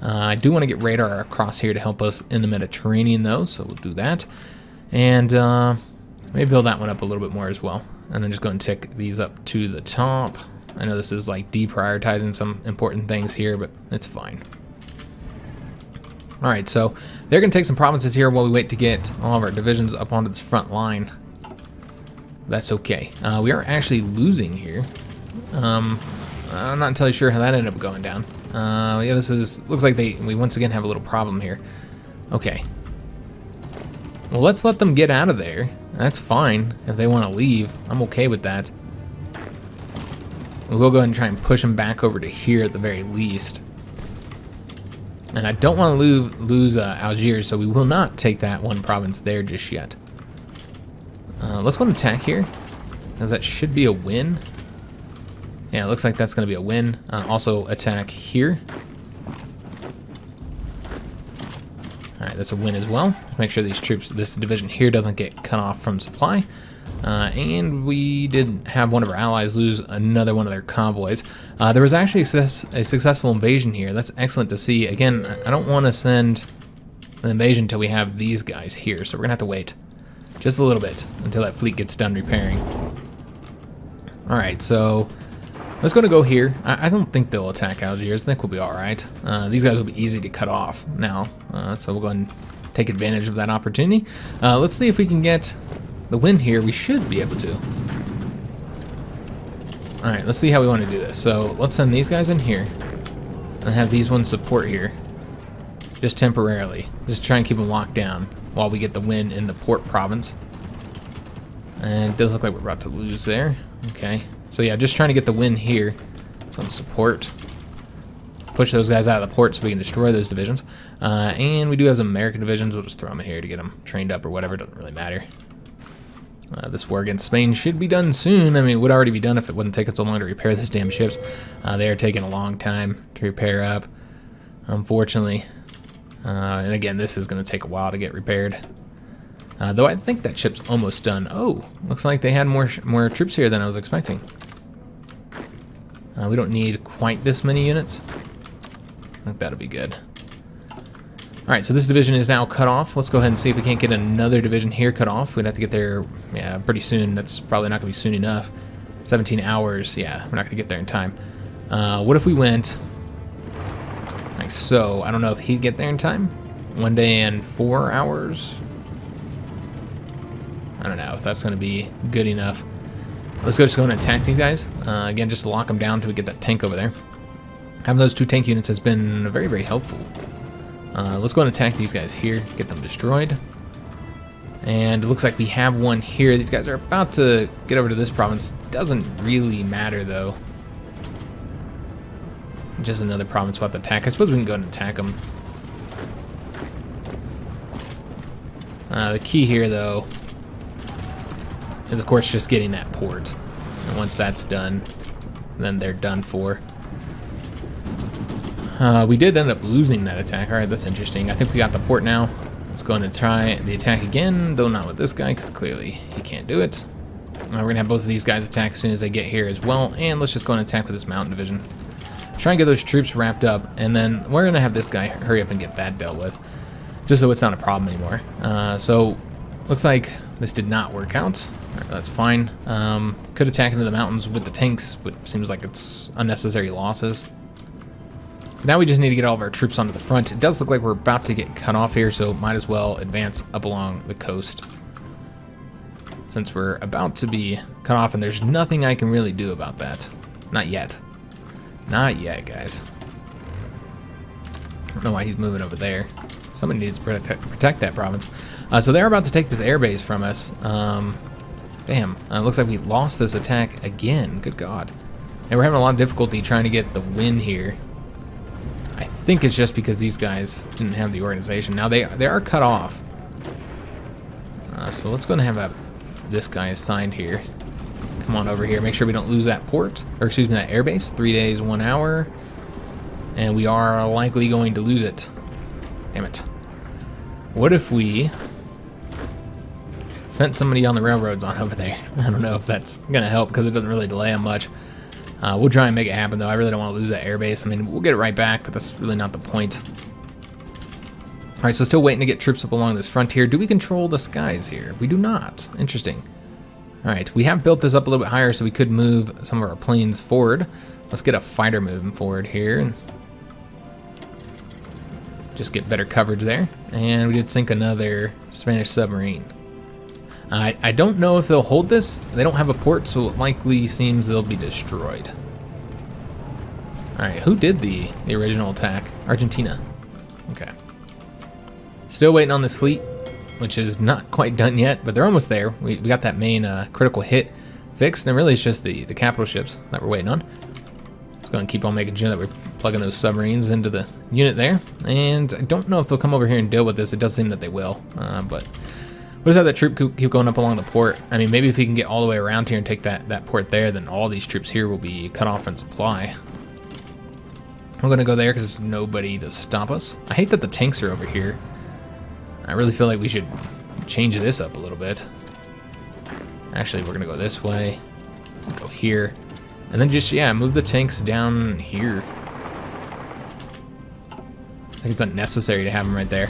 [SPEAKER 1] I do want to get radar across here to help us in the Mediterranean though, so we'll do that. And maybe build that one up a little bit more as well. And then just go and tick these up to the top. I know this is like deprioritizing some important things here, but it's fine. All right, so they're gonna take some provinces here while we wait to get all of our divisions up onto this front line. That's okay. We are actually losing here. I'm not entirely sure how that ended up going down. Yeah, looks like we once again have a little problem here. Okay. Well, let's let them get out of there. That's fine if they want to leave. I'm okay with that. We'll go ahead and try and push them back over to here at the very least. And I don't want to lose Algiers, so we will not take that one province there just yet. Let's go and attack here, as that should be a win. Yeah, it looks like that's going to be a win. Also attack here. Alright, that's a win as well. Make sure these troops, this division here doesn't get cut off from supply. And we did have one of our allies lose another one of their convoys. There was actually a successful invasion here. That's excellent to see. Again, I don't want to send an invasion until we have these guys here, so we're going to have to wait just a little bit until that fleet gets done repairing. Alright, so let's go here. I don't think they'll attack Algiers. I think we'll be alright. These guys will be easy to cut off now, so we'll go ahead and take advantage of that opportunity. Let's see if we can get the win here. We should be able to. Alright, let's see how we want to do this. So let's send these guys in here and have these ones support here. Just temporarily. Just try and keep them locked down while we get the win in the port province. And it does look like we're about to lose there. Okay. So yeah, just trying to get the win here. Some support. Push those guys out of the port so we can destroy those divisions. And we do have some American divisions. We'll just throw them in here to get them trained up or whatever. Doesn't really matter. This war against Spain should be done soon. I mean, it would already be done if it wouldn't take us so long to repair those damn ships. They are taking a long time to repair up, unfortunately. And again, this is going to take a while to get repaired. Though I think that ship's almost done. Oh, looks like they had more troops here than I was expecting. We don't need quite this many units. I think that'll be good. Alright, so this division is now cut off. Let's go ahead and see if we can't get another division here cut off. We'd have to get there, yeah, pretty soon. That's probably not going to be soon enough. 17 hours, yeah, we're not going to get there in time. What if we went like so? I don't know if he'd get there in time. 1 day and 4 hours. I don't know if that's going to be good enough. Let's just go and attack these guys. Again, just to lock them down until we get that tank over there. Having those 2 tank units has been very, very helpful. Let's go and attack these guys here, get them destroyed. And it looks like we have one here. These guys are about to get over to this province. Doesn't really matter, though. Just another province we'll have to attack. I suppose we can go and attack them. The key here, though, is, of course, just getting that port. And once that's done, then they're done for. We did end up losing that attack. Alright, that's interesting. I think we got the port now. Let's go and try the attack again, though not with this guy, because clearly he can't do it. We're going to have both of these guys attack as soon as they get here as well, and let's just go and attack with this mountain division. Try and get those troops wrapped up, and then we're going to have this guy hurry up and get that dealt with, just so it's not a problem anymore. So, looks like this did not work out. Right, that's fine. Could attack into the mountains with the tanks, but seems like it's unnecessary losses. So now we just need to get all of our troops onto the front. It does look like we're about to get cut off here, so might as well advance up along the coast. Since we're about to be cut off, and there's nothing I can really do about that. Not yet. Not yet, guys. I don't know why he's moving over there. Somebody needs to protect that province. So they're about to take this airbase from us. Damn. Looks like we lost this attack again. Good God. And we're having a lot of difficulty trying to get the win here. I think it's just because these guys didn't have the organization. Now they are cut off. So let's go and have this guy assigned here. Come on over here. Make sure we don't lose that port. Or excuse me, that airbase. 3 days, 1 hour. And we are likely going to lose it. Damn it. What if we sent somebody on the railroads on over there? I don't know if that's going to help because it doesn't really delay them much. We'll try and make it happen, though. I really don't want to lose that airbase. I mean, we'll get it right back, but that's really not the point. All right, so still waiting to get troops up along this frontier. Do we control the skies here? We do not. Interesting. All right, we have built this up a little bit higher so we could move some of our planes forward. Let's get a fighter moving forward here. Just get better coverage there. And we did sink another Spanish submarine. I don't know if they'll hold this. They don't have a port, so it likely seems they'll be destroyed. Alright, who did the original attack? Argentina. Okay. Still waiting on this fleet, which is not quite done yet, but they're almost there. We got that main critical hit fixed, and really it's just the capital ships that we're waiting on. Let's go and keep on making sure that we're plugging those submarines into the unit there. And I don't know if they'll come over here and deal with this. It does seem that they will, but We'll just have that troop keep going up along the port. I mean, maybe if we can get all the way around here and take that port there, then all these troops here will be cut off in supply. We're going to go there because there's nobody to stop us. I hate that the tanks are over here. I really feel like we should change this up a little bit. Actually, we're going to go this way. Go here. And then just, yeah, move the tanks down here. I think it's unnecessary to have them right there.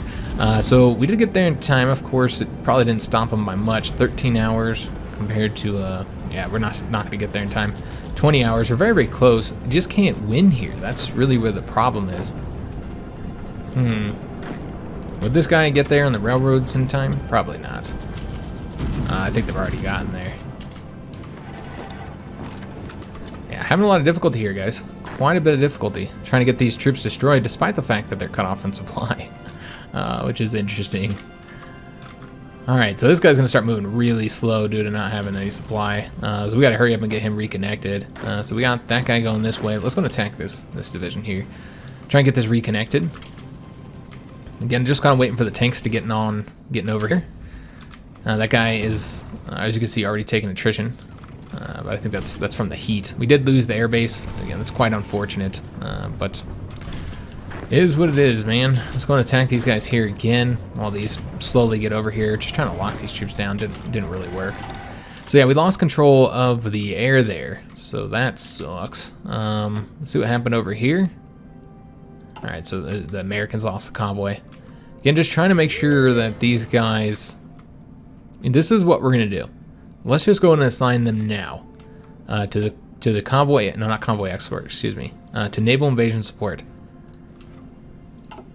[SPEAKER 1] So we did get there in time. Of course, it probably didn't stop them by much. 13 hours compared to, yeah, we're not going to get there in time. 20 hours. We're very, very close. You just can't win here. That's really where the problem is. Would this guy get there on the railroads in time? Probably not. I think they've already gotten there. Yeah, having a lot of difficulty here, guys. Quite a bit of difficulty trying to get these troops destroyed, despite the fact that they're cut off in supply, which is interesting. All right, so this guy's going to start moving really slow due to not having any supply. So we got to hurry up and get him reconnected. So we got that guy going this way. Let's go and attack this division here. Try and get this reconnected. Again, just kind of waiting for the tanks to getting over here. That guy is, as you can see, already taking attrition. But I think that's from the heat. We did lose the airbase. Again, that's quite unfortunate. But it is what it is, man. Let's go and attack these guys here again while these slowly get over here. Just trying to lock these troops down. Didn't really work. So yeah, we lost control of the air there. So that sucks. Let's see what happened over here. All right, so the Americans lost the convoy. Again, just trying to make sure that these guys... And this is what we're going to do. Let's just go and assign them now to the convoy... No, not convoy export, excuse me. To naval invasion support.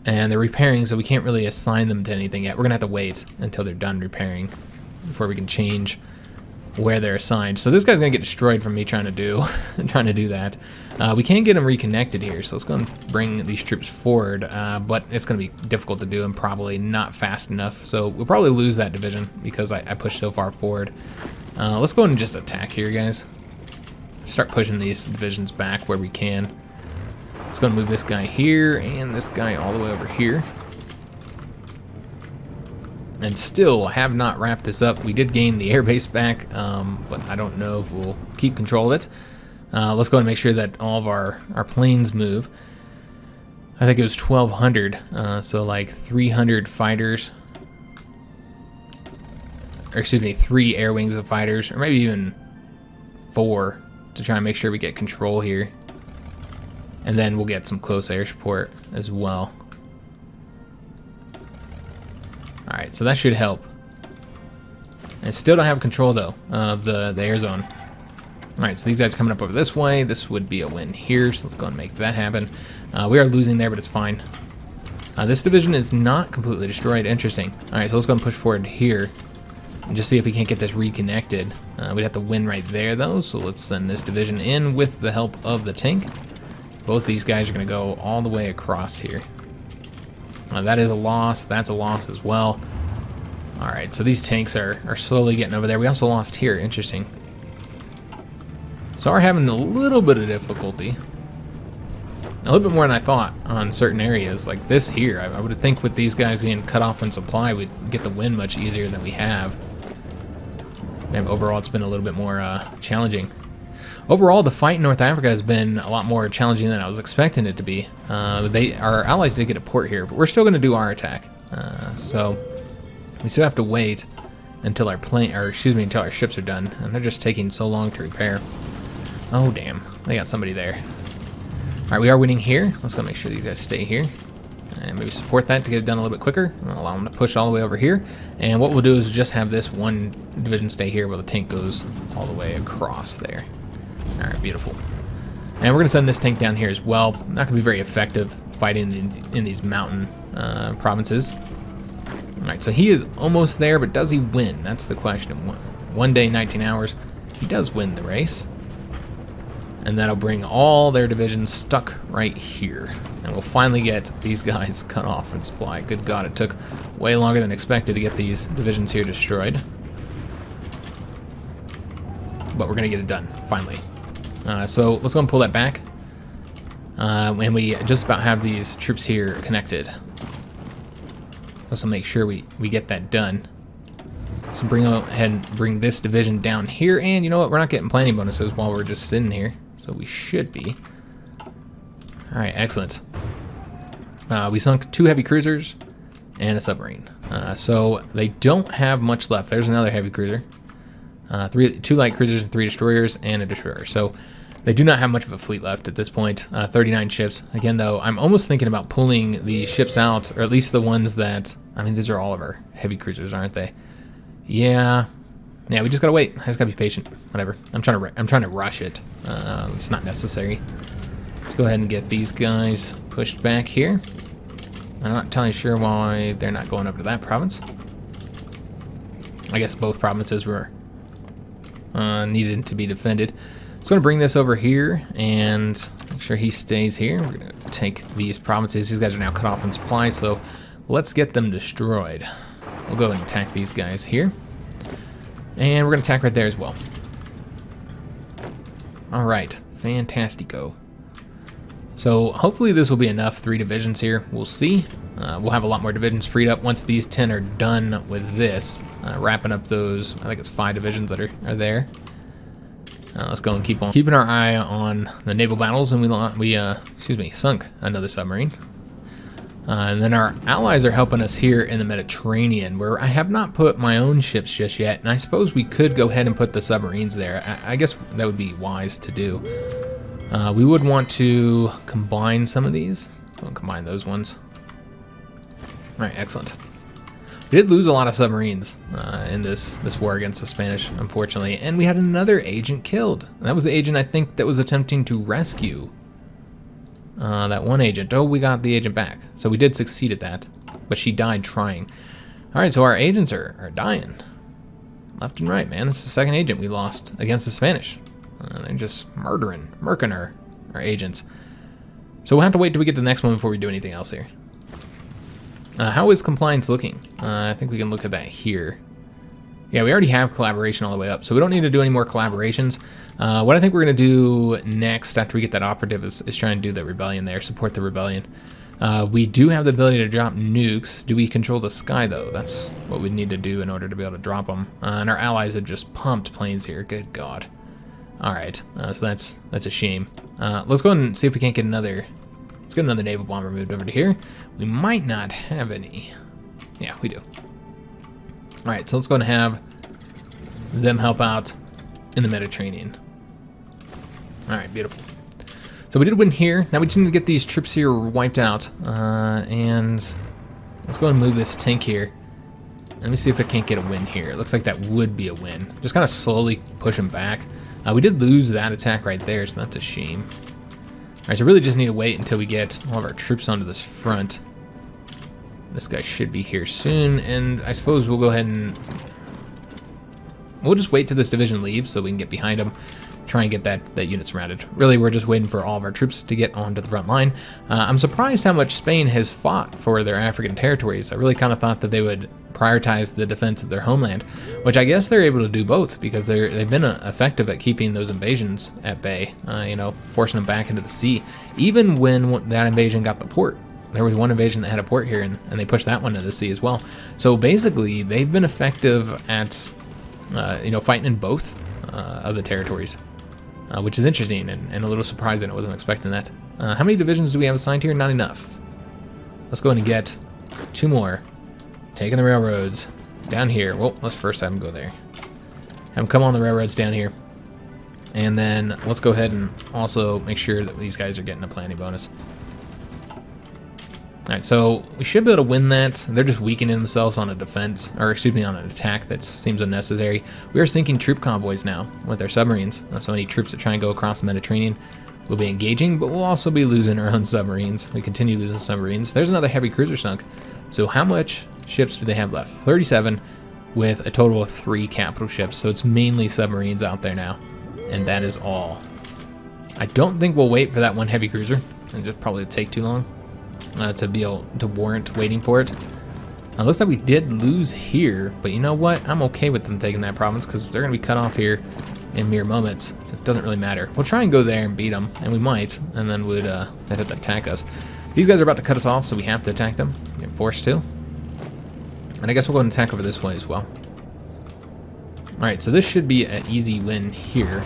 [SPEAKER 1] And they're repairing, so we can't really assign them to anything yet. We're going to have to wait until they're done repairing before we can change where they're assigned. So this guy's going to get destroyed from me trying to do that. We can get them reconnected here, so let's go and bring these troops forward, but it's going to be difficult to do and probably not fast enough. So we'll probably lose that division because I pushed so far forward. Let's go and just attack here, guys. Start pushing these divisions back where we can. Let's go and move this guy here and this guy all the way over here. And still have not wrapped this up. We did gain the airbase back, but I don't know if we'll keep control of it. Let's go and make sure that all of our planes move. I think it was 1,200, so like 300 fighters. Or excuse me, 3 air wings of fighters, or maybe even 4 to try and make sure we get control here. And then we'll get some close air support as well. Alright, so that should help. I still don't have control, though, of the air zone. Alright, so these guys coming up over this way. This would be a win here, so let's go and make that happen. We are losing there, but it's fine. This division is not completely destroyed. Interesting. Alright, so let's go and push forward here. And just see if we can't get this reconnected. We'd have to win right there, though, so let's send this division in with the help of the tank. Both these guys are going to go all the way across here. That is a loss. That's a loss as well. Alright, so these tanks are slowly getting over there. We also lost here. Interesting. So we're having a little bit of difficulty. A little bit more than I thought on certain areas. Like this here. I would think with these guys being cut off in supply, we'd get the win much easier than we have. And overall, it's been a little bit more challenging. Overall, the fight in North Africa has been a lot more challenging than I was expecting it to be. Our allies did get a port here, but we're still going to do our attack. So we still have to wait until until our ships are done, and they're just taking so long to repair. Oh damn, they got somebody there. All right, we are winning here. Let's go make sure these guys stay here, and maybe support that to get it done a little bit quicker. I'll allow them to push all the way over here, and what we'll do is just have this one division stay here while the tank goes all the way across there. All right, beautiful. And we're going to send this tank down here as well. Not going to be very effective fighting in these mountain provinces. All right, so he is almost there, but does he win? That's the question. One day, 19 hours. He does win the race. And that'll bring all their divisions stuck right here. And we'll finally get these guys cut off in supply. Good God, it took way longer than expected to get these divisions here destroyed. But we're going to get it done, finally. So let's go and pull that back. And we just about have these troops here connected. Let's make sure we get that done. Let's bring ahead and bring this division down here. And you know what? We're not getting planning bonuses while we're just sitting here. So we should be. All right, excellent. We sunk 2 heavy cruisers and a submarine. So they don't have much left. There's another heavy cruiser. 2 light cruisers and 3 destroyers and a destroyer. So they do not have much of a fleet left at this point. 39 ships. Again, though, I'm almost thinking about pulling the ships out, or at least the ones that... I mean, these are all of our heavy cruisers, aren't they? Yeah, we just gotta wait. I just gotta be patient. Whatever. I'm trying to rush it. It's not necessary. Let's go ahead and get these guys pushed back here. I'm not entirely sure why they're not going over to that province. I guess both provinces were needed to be defended. So I'm gonna bring this over here and make sure he stays here. We're gonna take these provinces. These guys are now cut off from supply, so let's get them destroyed. We'll go and attack these guys here. And we're going to attack right there as well. Alright, fantastico. So hopefully this will be enough 3 divisions here. We'll see. We'll have a lot more divisions freed up once these 10 are done with this. Wrapping up those, I think it's 5 divisions that are there. Let's go and keep on keeping our eye on the naval battles. And we sunk another submarine. And then our allies are helping us here in the Mediterranean, where I have not put my own ships just yet, and I suppose we could go ahead and put the submarines there. I guess that would be wise to do. We would want to combine some of these. Let's go and combine those ones. All right, excellent. We did lose a lot of submarines in this war against the Spanish, unfortunately, and we had another agent killed. That was the agent, I think, that was attempting to rescue that one agent. Oh, we got the agent back. So we did succeed at that, but she died trying. All right, so our agents are dying. Left and right, man. It's the second agent we lost against the Spanish. They're just murking our agents. So we'll have to wait till we get to the next one before we do anything else here. How is compliance looking? I think we can look at that here. Yeah, we already have collaboration all the way up, so we don't need to do any more collaborations. What I think we're going to do next after we get that operative is try and do the rebellion there, support the rebellion. We do have the ability to drop nukes. Do we control the sky, though? That's what we need to do in order to be able to drop them. And our allies have just pumped planes here. Good God. All right, so that's a shame. Let's go ahead and see if we can't get another... Let's get another naval bomber moved over to here. We might not have any. Yeah, we do. All right, so let's go and have them help out in the Mediterranean. All right, beautiful. So we did win here. Now we just need to get these troops here wiped out. And let's go and move this tank here. Let me see if I can't get a win here. It looks like that would be a win. Just kind of slowly push them back. We did lose that attack right there, so that's a shame. All right, so really just need to wait until we get all of our troops onto this front. This guy should be here soon, and I suppose we'll go ahead and... We'll just wait till this division leaves so we can get behind them, try and get that unit surrounded. Really, we're just waiting for all of our troops to get onto the front line. I'm surprised how much Spain has fought for their African territories. I really kind of thought that they would prioritize the defense of their homeland, which I guess they're able to do both because they've been effective at keeping those invasions at bay, you know, forcing them back into the sea. Even when that invasion got the port, there was one invasion that had a port here, and they pushed that one into the sea as well. So basically, they've been effective at, you know, fighting in both of the territories, which is interesting and a little surprising. I wasn't expecting that. How many divisions do we have assigned here? Not enough. Let's go ahead and get 2 more. Taking the railroads down here. Well, let's first have them go there. Have them come on the railroads down here. And then let's go ahead and also make sure that these guys are getting a planning bonus. Alright, so we should be able to win that. They're just weakening themselves on a defense, or excuse me, on an attack that seems unnecessary. We are sinking troop convoys now with our submarines. So any troops that try and go across the Mediterranean will be engaging, but we'll also be losing our own submarines. We continue losing submarines. There's another heavy cruiser sunk. So how much ships do they have left? 37 with a total of 3 capital ships. So it's mainly submarines out there now. And that is all. I don't think we'll wait for that one heavy cruiser. It'll just probably take too long to be able to warrant waiting for it. Looks like we did lose here, but you know what? I'm okay with them taking that province because they're going to be cut off here in mere moments, so it doesn't really matter. We'll try and go there and beat them, and we might, and then they'd have to attack us. These guys are about to cut us off, so we have to attack them. We're forced to. And I guess we'll go and attack over this way as well. Alright, so this should be an easy win here.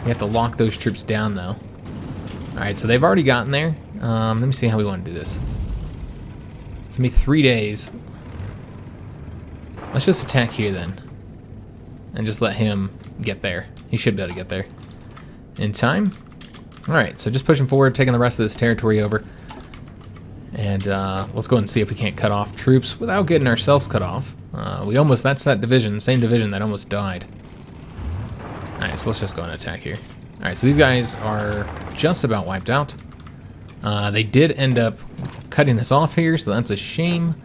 [SPEAKER 1] We have to lock those troops down, though. Alright, so they've already gotten there. Let me see how we want to do this. It's going to be 3 days. Let's just attack here, then. And just let him get there. He should be able to get there in time. Alright, so just pushing forward, taking the rest of this territory over. And let's go and see if we can't cut off troops without getting ourselves cut off. That's that division, same division that almost died. Alright, so let's just go and attack here. Alright, so these guys are just about wiped out. They did end up cutting us off here, so that's a shame.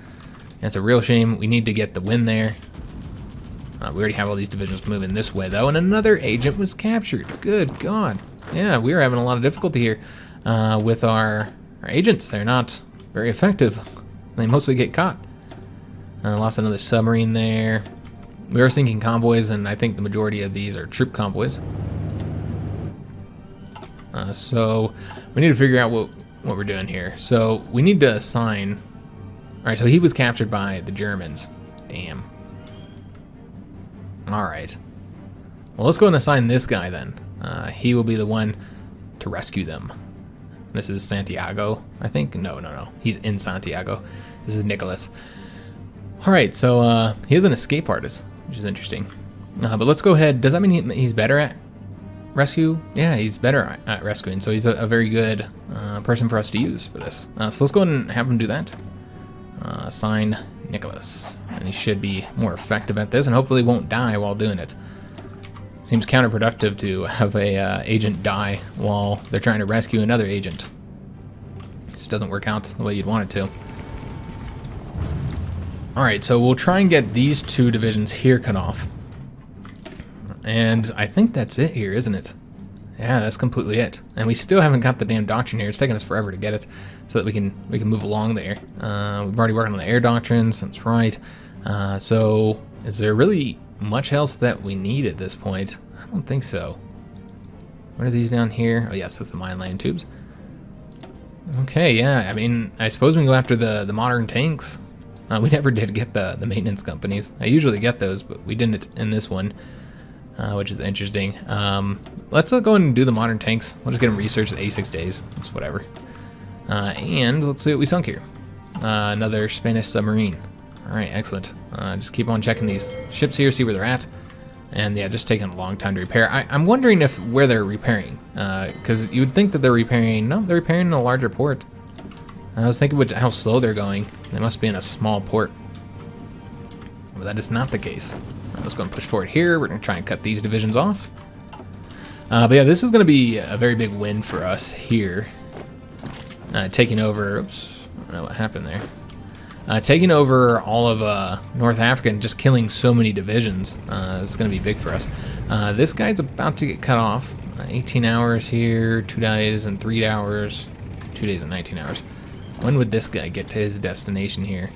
[SPEAKER 1] That's a real shame. We need to get the win there. We already have all these divisions moving this way, though, and another agent was captured. Good God. Yeah, we are having a lot of difficulty here with our agents. They're not very effective. They mostly get caught. Lost another submarine there. We are sinking convoys, and I think the majority of these are troop convoys. So we need to figure out what we're doing here. So we need to assign... Alright, so he was captured by the Germans. Damn. Alright. Well, let's go and assign this guy then. He will be the one to rescue them. This is Santiago, I think. No. He's in Santiago. This is Nicholas. Alright, so he is an escape artist, which is interesting. But let's go ahead. Does that mean he's better at rescue? Yeah, he's better at rescuing, so he's a very good person for us to use for this. So let's go ahead and have him do that. Assign Nicholas. And he should be more effective at this, and hopefully won't die while doing it. Seems counterproductive to have a agent die while they're trying to rescue another agent. Just doesn't work out the way you'd want it to. Alright, so we'll try and get these 2 divisions here cut off. And I think that's it here, isn't it? Yeah, that's completely it. And we still haven't got the damn doctrine here. It's taken us forever to get it so that we can move along there. We've already worked on the air doctrines, that's right. So is there really much else that we need at this point? I don't think so. What are these down here? Oh yes, that's the mine lane tubes. Okay, yeah, I mean, I suppose we can go after the modern tanks. We never did get the maintenance companies. I usually get those, but we didn't in this one. Which is interesting. Let's go and do the modern tanks. We'll just get them researched at 86 days. It's whatever. And let's see what we sunk here. Another Spanish submarine. Alright, excellent. Just keep on checking these ships here, see where they're at. And yeah, just taking a long time to repair. I'm wondering where they're repairing. Because you would think that they're repairing... No, they're repairing in a larger port. I was thinking how slow they're going. They must be in a small port. But that is not the case. Let's go and push forward here. We're going to try and cut these divisions off. But yeah, this is going to be a very big win for us here. Taking over... Oops, I don't know what happened there. Taking over all of North Africa and just killing so many divisions. It's going to be big for us. This guy's about to get cut off. 18 hours here, 2 days and 3 hours. 2 days and 19 hours. When would this guy get to his destination here?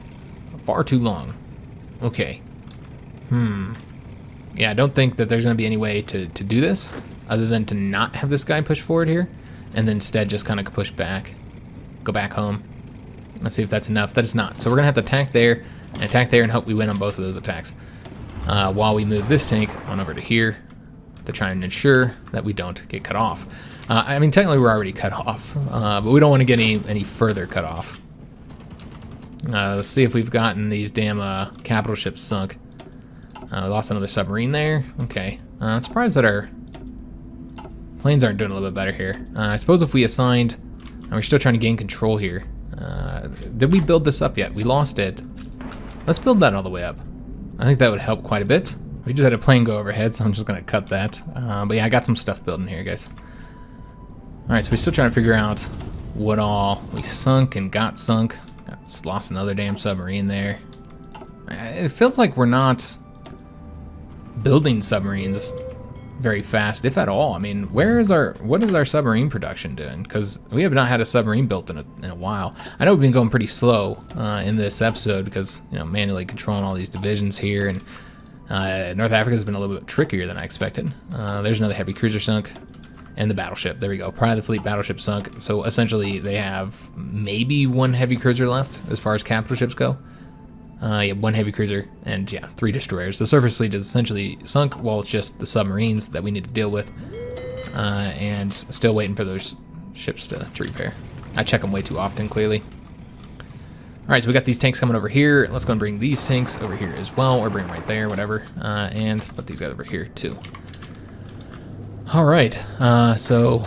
[SPEAKER 1] Far too long. Okay. Yeah, I don't think that there's going to be any way to do this other than to not have this guy push forward here and then instead just kind of push back. Go back home. Let's see if that's enough. That is not. So we're going to have to attack there and hope we win on both of those attacks. While we move this tank on over to here to try and ensure that we don't get cut off. I mean, technically we're already cut off, but we don't want to get any further cut off. Let's see if we've gotten these damn capital ships sunk. We lost another submarine there. Okay. I'm surprised that our planes aren't doing a little bit better here. I suppose if we assigned... And we're still trying to gain control here. Did we build this up yet? We lost it. Let's build that all the way up. I think that would help quite a bit. We just had a plane go overhead, so I'm just going to cut that. But yeah, I got some stuff building here, guys. Alright, so we're still trying to figure out what all we sunk and got sunk. Lost another damn submarine there. It feels like we're not building submarines very fast, if at all. I mean, what is our submarine production doing? Because we have not had a submarine built in a while. I know we've been going pretty slow in this episode because, you know, manually controlling all these divisions here, and North Africa has been a little bit trickier than I expected. There's another heavy cruiser sunk, and the battleship. There we go. Pride of the fleet battleship sunk. So essentially, they have maybe 1 heavy cruiser left as far as capital ships go. Yeah, 1 heavy cruiser, and yeah, 3 destroyers. The surface fleet is essentially sunk, while it's just the submarines that we need to deal with. And still waiting for those ships to repair. I check them way too often, clearly. Alright, so we got these tanks coming over here. Let's go and bring these tanks over here as well, or bring them right there, whatever. And put these guys over here, too. Alright, so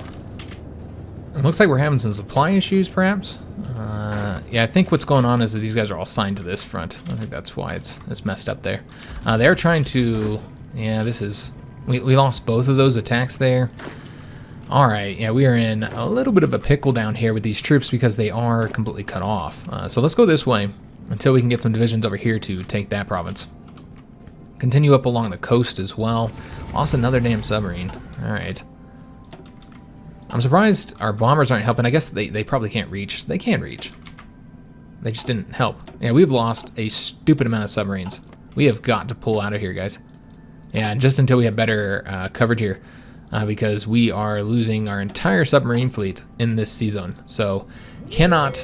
[SPEAKER 1] it looks like we're having some supply issues, perhaps. Yeah, I think what's going on is that these guys are all signed to this front. I think that's why it's messed up there. They're trying to... Yeah, this is... We lost both of those attacks there. Alright, yeah, we are in a little bit of a pickle down here with these troops because they are completely cut off. So let's go this way until we can get some divisions over here to take that province. Continue up along the coast as well. Lost another damn submarine. Alright. I'm surprised our bombers aren't helping. I guess they probably can't reach. They can reach. They just didn't help. Yeah, we've lost a stupid amount of submarines. We have got to pull out of here, guys. Yeah, and just until we have better coverage here. Because we are losing our entire submarine fleet in this sea zone. So, can't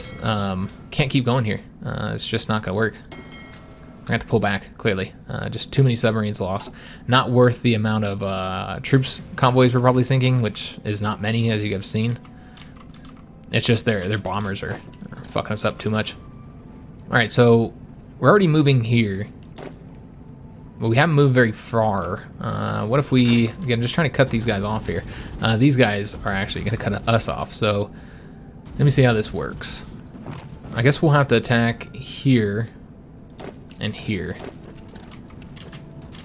[SPEAKER 1] keep going here. It's just not going to work. We're going to have to pull back, clearly. Just too many submarines lost. Not worth the amount of troops convoys we're probably sinking, which is not many, as you have seen. It's just their bombers are fucking us up too much. Alright, so we're already moving here. But we haven't moved very far. What if we... Again, just trying to cut these guys off here. These guys are actually going to cut us off, so... Let me see how this works. I guess we'll have to attack here and here.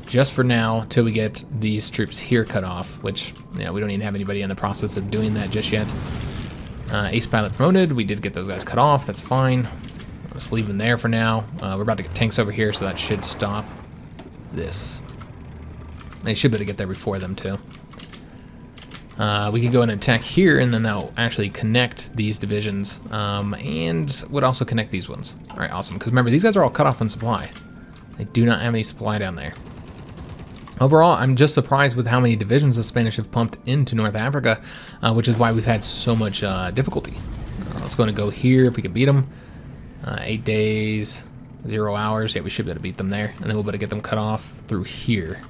[SPEAKER 1] Just for now, till we get these troops here cut off, which, yeah, we don't even have anybody in the process of doing that just yet. Ace pilot promoted. We did get those guys cut off. That's fine. Just leave them there for now. We're about to get tanks over here, so that should stop this. They should be able to get there before them, too. We could go and attack here, and then that'll actually connect these divisions, and would also connect these ones. All right, awesome. Because remember, these guys are all cut off on supply. They do not have any supply down there. Overall, I'm just surprised with how many divisions the Spanish have pumped into North Africa, which is why we've had so much difficulty. Let's go and go here if we can beat them. 8 days, 0 hours. Yeah, we should be able to beat them there, and then we'll be able to get them cut off through here.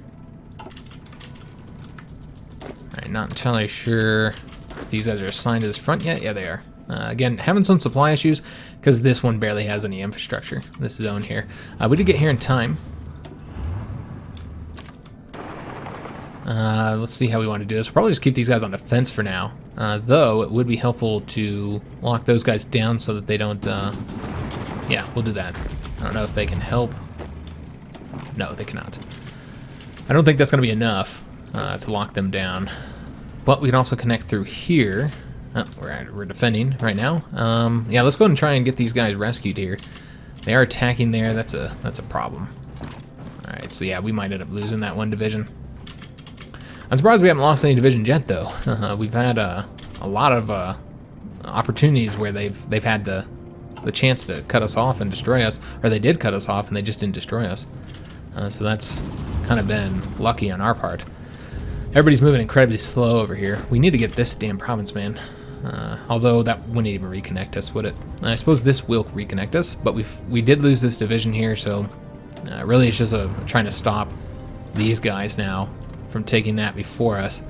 [SPEAKER 1] Alright, not entirely sure if these guys are assigned to this front yet. Yeah, they are. Again, having some supply issues because this one barely has any infrastructure, this zone here. We did get here in time. Let's see how we want to do this. We'll probably just keep these guys on defense for now. Though, it would be helpful to lock those guys down so that they don't... yeah, we'll do that. I don't know if they can help. No, they cannot. I don't think that's going to be enough to lock them down. But we can also connect through here. Oh, we're defending right now. Yeah, let's go ahead and try and get these guys rescued here. They are attacking there. That's a problem. All right, so yeah, we might end up losing that one division. I'm surprised we haven't lost any divisions yet, though. We've had a lot of opportunities where they've had the chance to cut us off and destroy us, or they did cut us off and they just didn't destroy us. So that's kind of been lucky on our part. Everybody's moving incredibly slow over here. We need to get this damn province, man. Although that wouldn't even reconnect us, would it? I suppose this will reconnect us, but we did lose this division here, so really it's just trying to stop these guys now from taking that before us.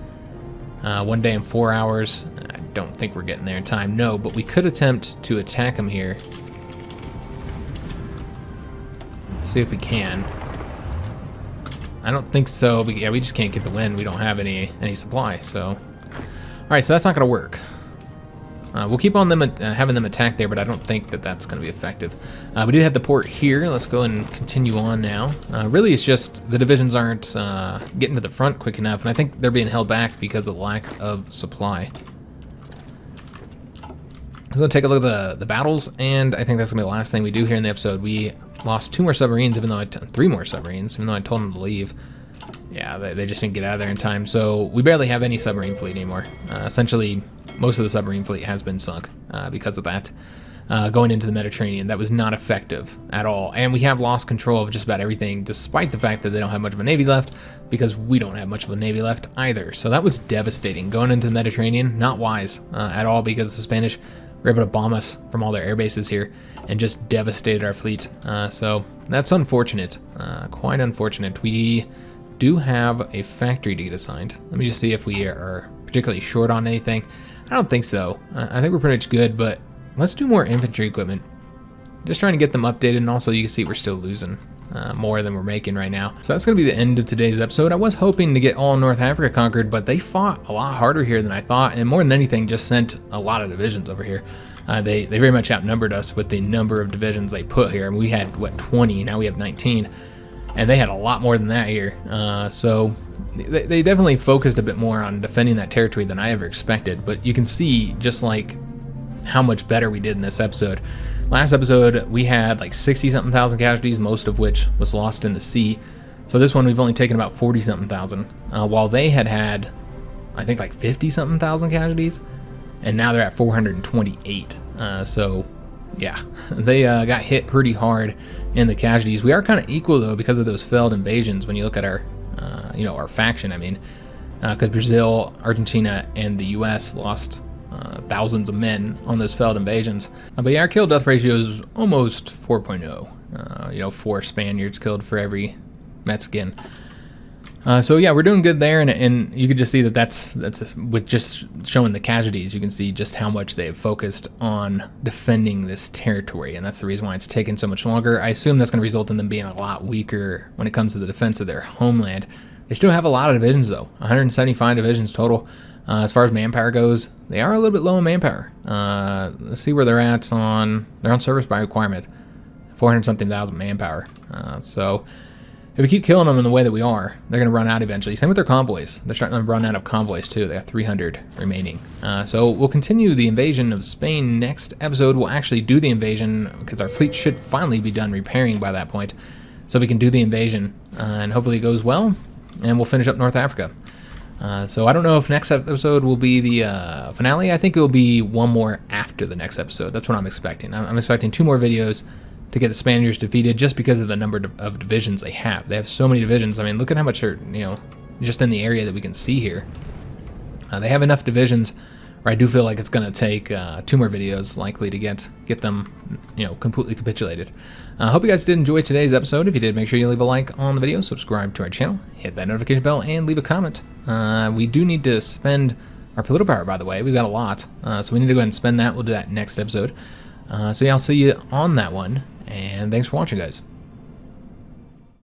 [SPEAKER 1] 1 day and 4 hours. I don't think we're getting there in time. No, but we could attempt to attack them here. Let's see if we can. I don't think so, but yeah, we just can't get the win. We don't have any supply, so... Alright, so that's not going to work. We'll keep on them having them attack there, but I don't think that that's going to be effective. We did have the port here. Let's go and continue on now. Really, it's just the divisions aren't getting to the front quick enough, and I think they're being held back because of lack of supply. I'm going to take a look at the battles, and I think that's going to be the last thing we do here in the episode. We lost 2 more submarines, even though 3 more submarines, even though I told them to leave. Yeah, they just didn't get out of there in time, so we barely have any submarine fleet anymore. Essentially, most of the submarine fleet has been sunk because of that. Going into the Mediterranean, that was not effective at all. And we have lost control of just about everything, despite the fact that they don't have much of a navy left, because we don't have much of a navy left either. So that was devastating. Going into the Mediterranean, not wise at all, because the Spanish were able to bomb us from all their air bases here and just devastated our fleet. So that's unfortunate, quite unfortunate. We do have a factory to get assigned. Let me just see if we are particularly short on anything. I don't think so. I think we're pretty much good, but let's do more infantry equipment. Just trying to get them updated, and also you can see we're still losing more than we're making right now. So that's going to be the end of today's episode. I was hoping to get all North Africa conquered, but they fought a lot harder here than I thought, and more than anything, just sent a lot of divisions over here. They very much outnumbered us with the number of divisions they put here. I mean, we had, what, 20, now we have 19, and they had a lot more than that here. So they definitely focused a bit more on defending that territory than I ever expected, but you can see just like how much better we did in this episode. Last episode, we had like 60-something thousand casualties, most of which was lost in the sea. So this one, we've only taken about 40-something thousand, while they had, I think, like 50-something thousand casualties, and now they're at 428. So, yeah, they got hit pretty hard in the casualties. We are kind of equal, though, because of those failed invasions when you look at our, our faction, I mean, because Brazil, Argentina, and the U.S. lost thousands of men on those failed invasions. But yeah, our kill-death ratio is almost 4.0. 4 Spaniards killed for every Mexican. So yeah, we're doing good there, and you can just see that's with just showing the casualties. You can see just how much they have focused on defending this territory, and that's the reason why it's taken so much longer. I assume that's going to result in them being a lot weaker when it comes to the defense of their homeland. They still have a lot of divisions, though. 175 divisions total. As far as manpower goes, they are a little bit low in manpower. Let's see where they're at they're on service by requirement. 400-something thousand manpower. So if we keep killing them in the way that we are, they're going to run out eventually. Same with their convoys. They're starting to run out of convoys too. They have 300 remaining. So we'll continue the invasion of Spain next episode. We'll actually do the invasion because our fleet should finally be done repairing by that point. So we can do the invasion and hopefully it goes well, and we'll finish up North Africa. So I don't know if next episode will be the finale. I think it will be one more after the next episode. That's what I'm expecting. I'm expecting 2 more videos to get the Spaniards defeated just because of the number of divisions they have. They have so many divisions. I mean, look at how much are, just in the area that we can see here. They have enough divisions where I do feel like it's going to take 2 more videos likely to get them, completely capitulated. I hope you guys did enjoy today's episode. If you did, make sure you leave a like on the video, subscribe to our channel, hit that notification bell, and leave a comment. We do need to spend our political power, by the way. We've got a lot, so we need to go ahead and spend that. We'll do that next episode. So yeah, I'll see you on that one, and thanks for watching, guys.